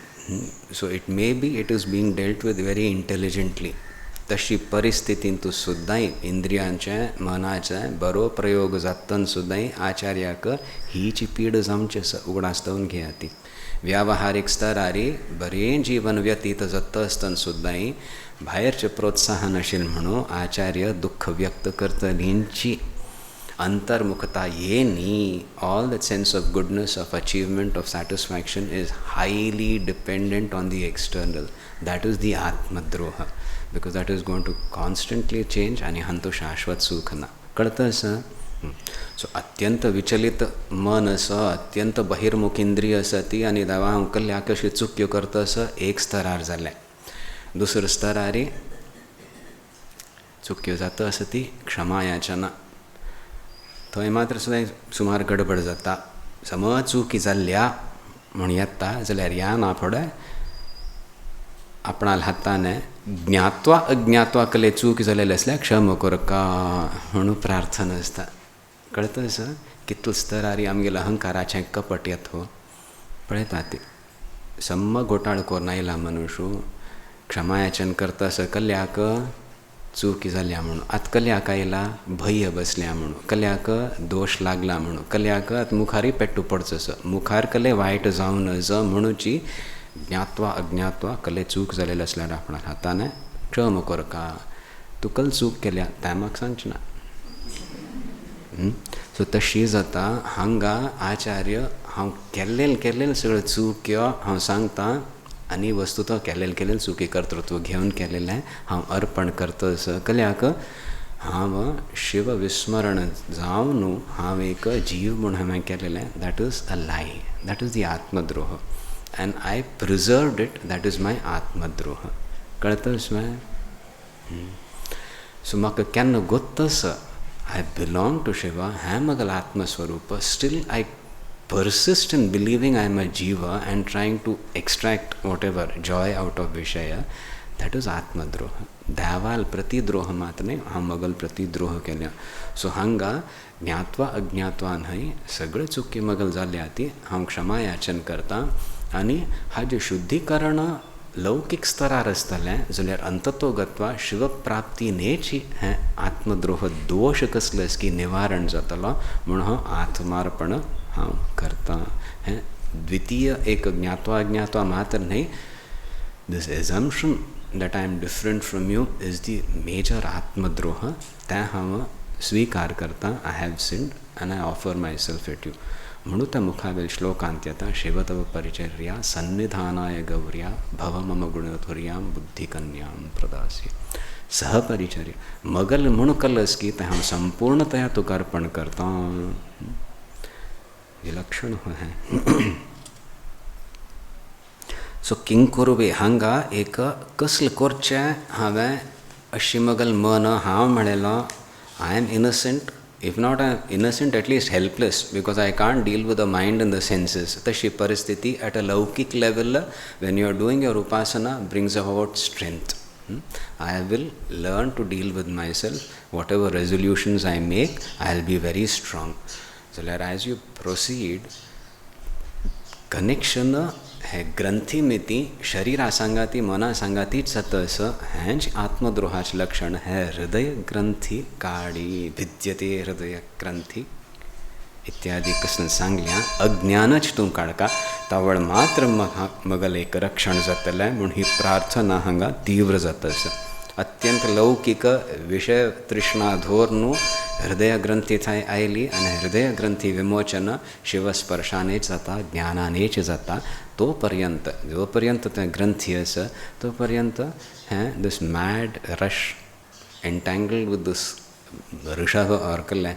So it may be it is being dealt with very intelligently. तशी परिस्थितींतू सुद्दां इंद्रियांचे मनाचे बरो प्रयोग जातन सुद्दां आचार्याक हीची पीड जावची आसा उगडासतवन घेयाती. व्यावहारीक स्तरारी बरें जीवन व्यतीत जाता आसतना सुद्दां भायरचें प्रोत्साहन आशिल्लें म्हणून आचार्य दुःख व्यक्त करतलींची अंतर्मुखता येनी. All the sense of goodness of achievement of satisfaction is highly dependent on the external. That is the आत्मद्रोह. Because that is going to constantly change आणि हां तो शाश्वत सुख ना कळतं असं. सो अत्यंत विचलित मन असं अत्यंत बहिर्मुख इंद्रिय असं ती आणि देवा हांव कल्ल्या कशी चुक्यो करता असं एक स्तरार जालें. दुसरं स्तरारी चुक्यो जाता असं ती क्षमा याचना. थंय मात्र सुद्दां सुमार गडबड जाता. समज चुकी जाल्ल्या म्हण येता जाल्यार ह्या ना फुडें आपणाल हाताने ज्ञात्वा अज्ञात्वा कले चूक जालेले असल्यार क्षम करका म्हणून प्रार्थना आसता. कळतं असं कितलो स्तरारी आमगेलो अहंकाराचें कपट येतो पळयता ती. सम्म घोटाळ कोरून आयला मनुष्य क्षमायाचन करता असं कल्याक चुकी जाल्या म्हणून. आतां कल्याक आयला भय बसल्या म्हणून, कल्याक दोश लागला म्हणून, कल्याक आतां मुखारी पेट्टू पडचो असो, मुखार कले वायट जावं नज म्हणूची ज्ञात्वा अज्ञात्वा कले चूक जालेले असल्यार आपणा हाताने क्षम करका. तूं कल चूक केल्या तें म्हाका सांगचें ना. सो तशी जाता हांगा आचार्य हांव केल्लें सगळें चुक्यो हांव सांगता आनी वस्तुतो केल्लें चुकी कर्तृत्व घेवन केलेलें हांव अर्पण करता असं कल्याक हांव शिव विस्मरण जावन न्हू हांव एक जीव म्हूण हांवें केलेलें that is a lie, that is the आत्मद्रोह and I preserved it, that is my आत्मद्रोह. कळतस माय. सो म्हाका केन्ना गोत्तस I belong to Shiva, hai magal Atmaswarupa, still I persist in believing I am a Jiva and trying to extract whatever joy out of Vishaya, that is Atmadroha. Daval pratidroha matne, ham magal pratidroha kelya. So hanga, ज्ञात्वा अज्ञात्वा नाही सगळे चुकी मगल जाल्याती हांव क्षमा याचन करता आणि हा जे शुद्धीकरण लौकिक स्तरार आसतलें जाल्यार अंततो गत्वा शिवप्राप्तीनेच हें आत्मद्रोह दोश कसलेस की निवारण जातलो म्हूण हांव आत्मार्पण हांव करता. हें द्वितीय एक ज्ञात्वा अज्ञात्वा मात्र न्हय, this assumption that I am different from you is the major आत्मद्रोह. तें हांव स्वीकार करता. I have sinned and I offer myself at you. म्हणून त्या मुखावेल श्लोकांत येता शिवतव परिचर्या सन्निधानाय गौर्या भव मम गुणधुर्यां बुद्धिकन्यां प्रदासी. सहपरिचर्या मगल म्हूण कलस की तें हांव संपूर्णतया तुका अर्पण करता. हे लक्षण है. सो किंकुर्वे हांगा एक कसलें करचें हांवें अशी मगल मन हांव म्हणलेलो I am innocent. If not innocent, at least helpless, because I can't deal with the mind and the senses. Tashi paristhiti at a laukik level, when you are doing your upasana, brings about strength. I will learn to deal with myself. Whatever resolutions I make, I will be very strong. So as you proceed, connection हे ग्रंथी मिती शरीरा सांगाती मना सांगातीच जाता असं हेंच आत्मद्रोहाचे लक्षण. हे हृदय ग्रंथी काडी भिद्यते हृदय ग्रंथी इत्यादी कसं सांगल्या अज्ञानच तूं काडका तावळ मात्र मगल एक रक्षण जातलें म्हणून ही प्रार्थना हांगा तीव्र जाता असं. अत्यंत लौकिक विषय तृष्णा धोरनू हृदय ग्रंथी थंय आयली आनी हृदय ग्रंथी विमोचन शिवस्पर्शानेच जाता ज्ञानानेच जाता. तो पर्यंत जो पर्यंत तें ग्रंथी आसा तो पर्यंत हें this mad rush entangled with this Rishabh or कसलें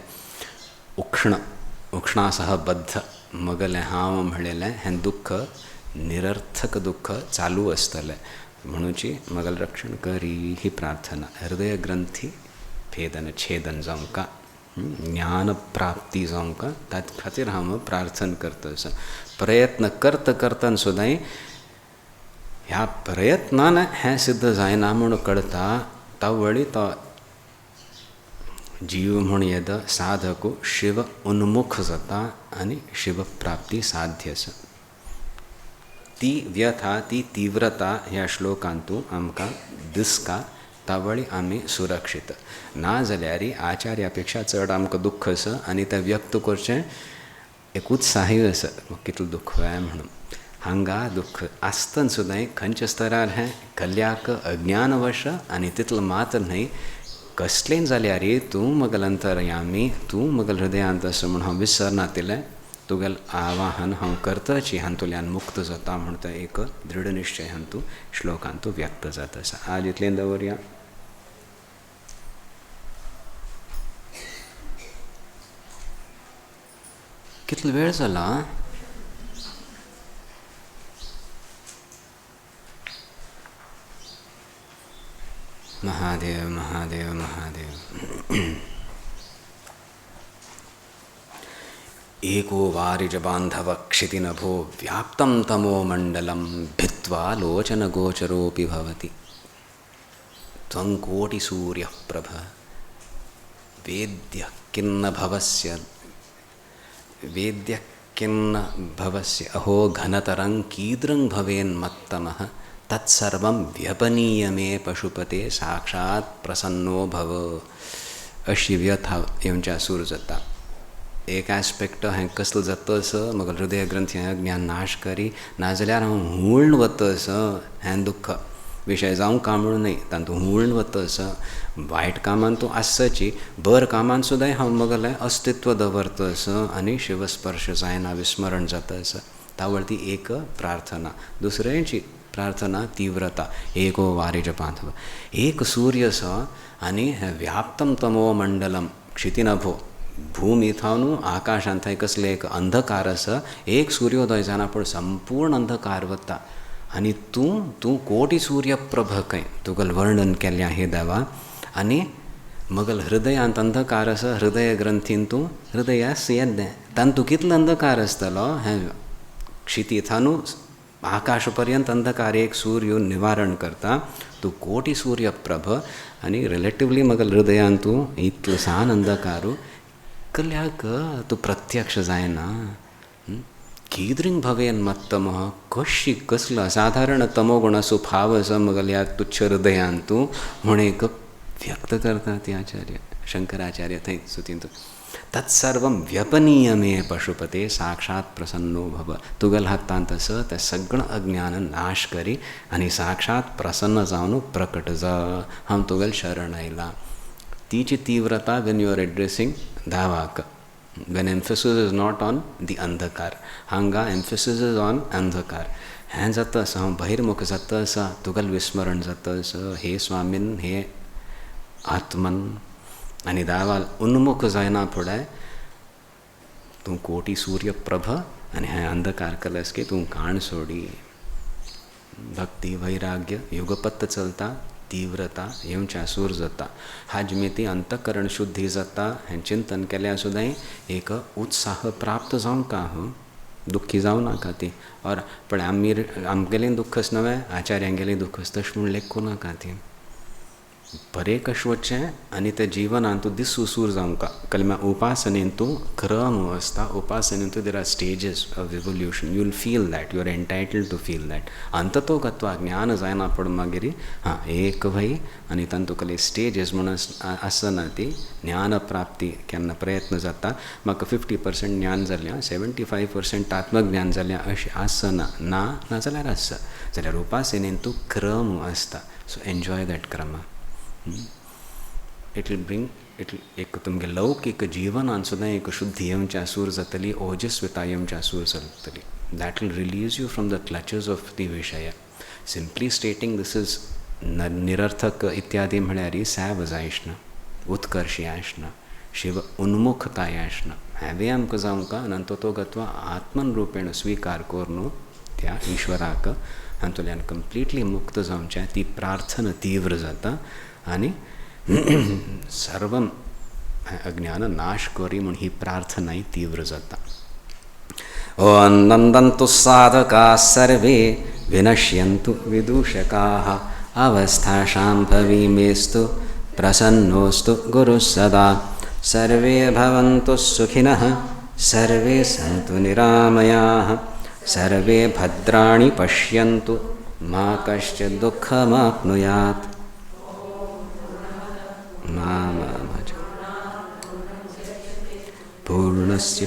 उक्षणा सह बद्ध मगलें हांव म्हणलेलें हें दुख्ख निरर्थक दुख्ख चालू आसतलें म्हणूची मगल रक्षण करी ही प्रार्थना. हृदय ग्रंथी भेदन छेदन जावंका ज्ञान प्राप्ती जावंका ताच खातीर हांव प्रार्थना करता. प्रयत्न करता करतना सुद्दां ह्या प्रयत्नान हें सिद्ध जायना म्हणून कळटा तावळी तो जीव म्हूण येद साधकू शिव उन्मुख जाता आनी शिव प्राप्ती साध्य आसा. ती व्यथा ती तीव्रता ह्या श्लोकांतू आमकां दिसता. तावळी आमी सुरक्षीत ना जाल्यार आचार्या पेक्षा चड आमकां दुख्ख आसा आनी तें व्यक्त करचें एक उत्साही आसा कितलो दुख्ख जाय म्हणून. हांगा दुख्ख आसतना सुद्दां खंयच्या स्तरार हें कल्याक अज्ञानवश आनी तितलो मात्र न्हय कसलें जाल्यार तूं मगल अंतरयामी तूं मगल हृदयांत आसा म्हूण हांव विसरना तिलें तुगेल आवाहन हांव करताची हांतुल्यान मुक्त जाता म्हणटा एक दृढ निश्चय हांतू श्लोकांतू व्यक्त जाता आसा. आज इतलें दवरया. कितलो वेळ जाला? महादेव महादेव महादेव. एको वारिजबान्धव क्षितिनभो व्याप्तं तमो मण्डलं भित्त्वा लोचनगोचरोऽपि भवति. त्वं कोटिसूर्यः प्रभ वेद्यः किन्न भवस्य अहो घनतरं कीदृं भवेन्मत्तमः तत्सर्वं व्यपनीय मे पशुपते साक्षात् प्रसन्नो भव. अशी व्यथा येवच्या सूर जाता. एक एस्पेक्ट हें कसलो जातस म्हाका हृदय ग्रंथी ज्ञान नाश करी नाजाल्यार हांव हुळण वतस हें दुख्ख विशय जावं काय म्हणून न्ही तातूंत हुळण वतस. वायट कामान तूं आसची बरे कामान सुद्दां हांव म्हगेलें अस्तित्व दवरतस आनी शिवस्पर्श जायना विस्मरण जातस. तावळती एक प्रार्थना. दुसऱ्यांची प्रार्थना तीव्रता. एको वारिज बांधव एक सूर्य आनी हें व्याप्तं तमो मंडलम क्षितिनभो भूमी थावनू आकाशांत थंय कसले एक अंधकार आसा. एक सूर्योदय जाना पूण संपूर्ण अंधकार वता आनी तूं कोटी सूर्य प्रभ खंय तुगेल वर्णन केल्लें हे देवा. आनी म्हगेल हृदयांत अंधकार आसा. हृदय ग्रंथीन तूं हृदयास येद्दें तातूंत कितलो अंधकार आसतलो. हें क्षिती थानू आकाश पर्यंत अंधकार एक सूर्य निवारण करता. तूं कोटी सूर्य प्रभ आनी रिलेटिवली म्हगेल हृदयांत तूं इतलोसान अंधकारू कल्याक तूं प्रत्यक्ष जायना. कीदृंग भवेन मत्तमः कशी कसलो साधारण तमोगुण असो फाव आसा म्हगेल्या तुच्छ हृदयांत तूं म्हूण एक व्यक्त करता ती आचार्य शंकराचार्य थंय सुतीन तत्सर्वं व्यपनीय मे पशुपते साक्षात् प्रसन्नो भव. तुगेल हातांत आसा तें सगळें अज्ञान नाश करी आनी साक्षात् प्रसन्न जावन प्रकट जा. हांव तुगेल शरण आयलां. तीची तीव्रता वेन यू आर एड्रेसिंग धावाक. When emphasis is not on the अंधकार. हांगा एम्फेसीस इज ऑन अंधकार. हें जाता आसा हांव बहिर्मुख जाता आसा तुगेल विस्मरण जाता आसा हे स्वामीन हे आत्मन आनी दावाल उन्मुख जायना फुडें तूं कोटी सूर्य प्रभ आनी हें अंधकार कलस की तूं काण सोडी. भक्ती वैराग्य युगपत्त चलता. तीव्रता येवच्या सूर जाता. हाज मिती अंतकरण शुद्धी जाता. हें चिंतन केल्या सुद्दां एक उत्साह प्राप्त जावंक दुख्खी जावं नाका ती. और पण आमगेलें दुख्खच नवें आचार्यांगेलें दुख्खच तशें म्हूण लेखू नाका ती. बरें कशें वचचें आनी तें जिवनांत तूं दिसूर सूर जावंक. कलम्या उपासनेन तूं क्रम आसता. उपासनेन तूं there are stages of evolution. You will feel that. You are entitled to feel that. अंततो गत्वा ज्ञान जायना पूण मागीर एक वय आनी तातूंतले स्टेजीस म्हूण आसना ती ज्ञान प्राप्ती केन्ना प्रयत्न जाता. म्हाका 50% ज्ञान जाल्यार 75% आत्मज्ञान जाल्यार अशें आसना ना नाजाल्यार आसा. जाल्यार उपासनेन तूं क्रम आसता. सो एन्जॉय दॅट क्रम. इट विल ब्रिंग एक तुमगे लौकिक जिवनांत सुद्दां एक शुद्धी येवच्या सूर जातली. ओजस्विता येवच्या सूर जातली. That will release you from the clutches of the विशय. सिंपली स्टेटींग दिस इज निरर्थक इत्यादी म्हळ्यार सॅव जायशना उत्कर्श याशना शिव उन्मुखता याशना हें आमकां जावंक आनी तो गत्वा आत्मन रुपेण स्विकार करून त्या ईश्वराक हातूंतल्यान कंप्लिटली मुक्त जावचें ती प्रार्थना तीव्र जाता. आनी सर्व अज्ञान नाश करी म्हूण ही प्रार्थनाय तीव्र जाता. ओम नंदन्तु साधकाः सर्वे विनश्यन्तु विदूषकाः अवस्था शाम्भवी मेस्तु प्रसन्नोस्तु गुरुः सदा. सर्वे भवन्तु सुखिनः सर्वे सन्तु निरामयाः सर्वे भद्राणि पश्यन्तु मा कश्चित् दुःखमाप्नुयात्. पूर्णस्य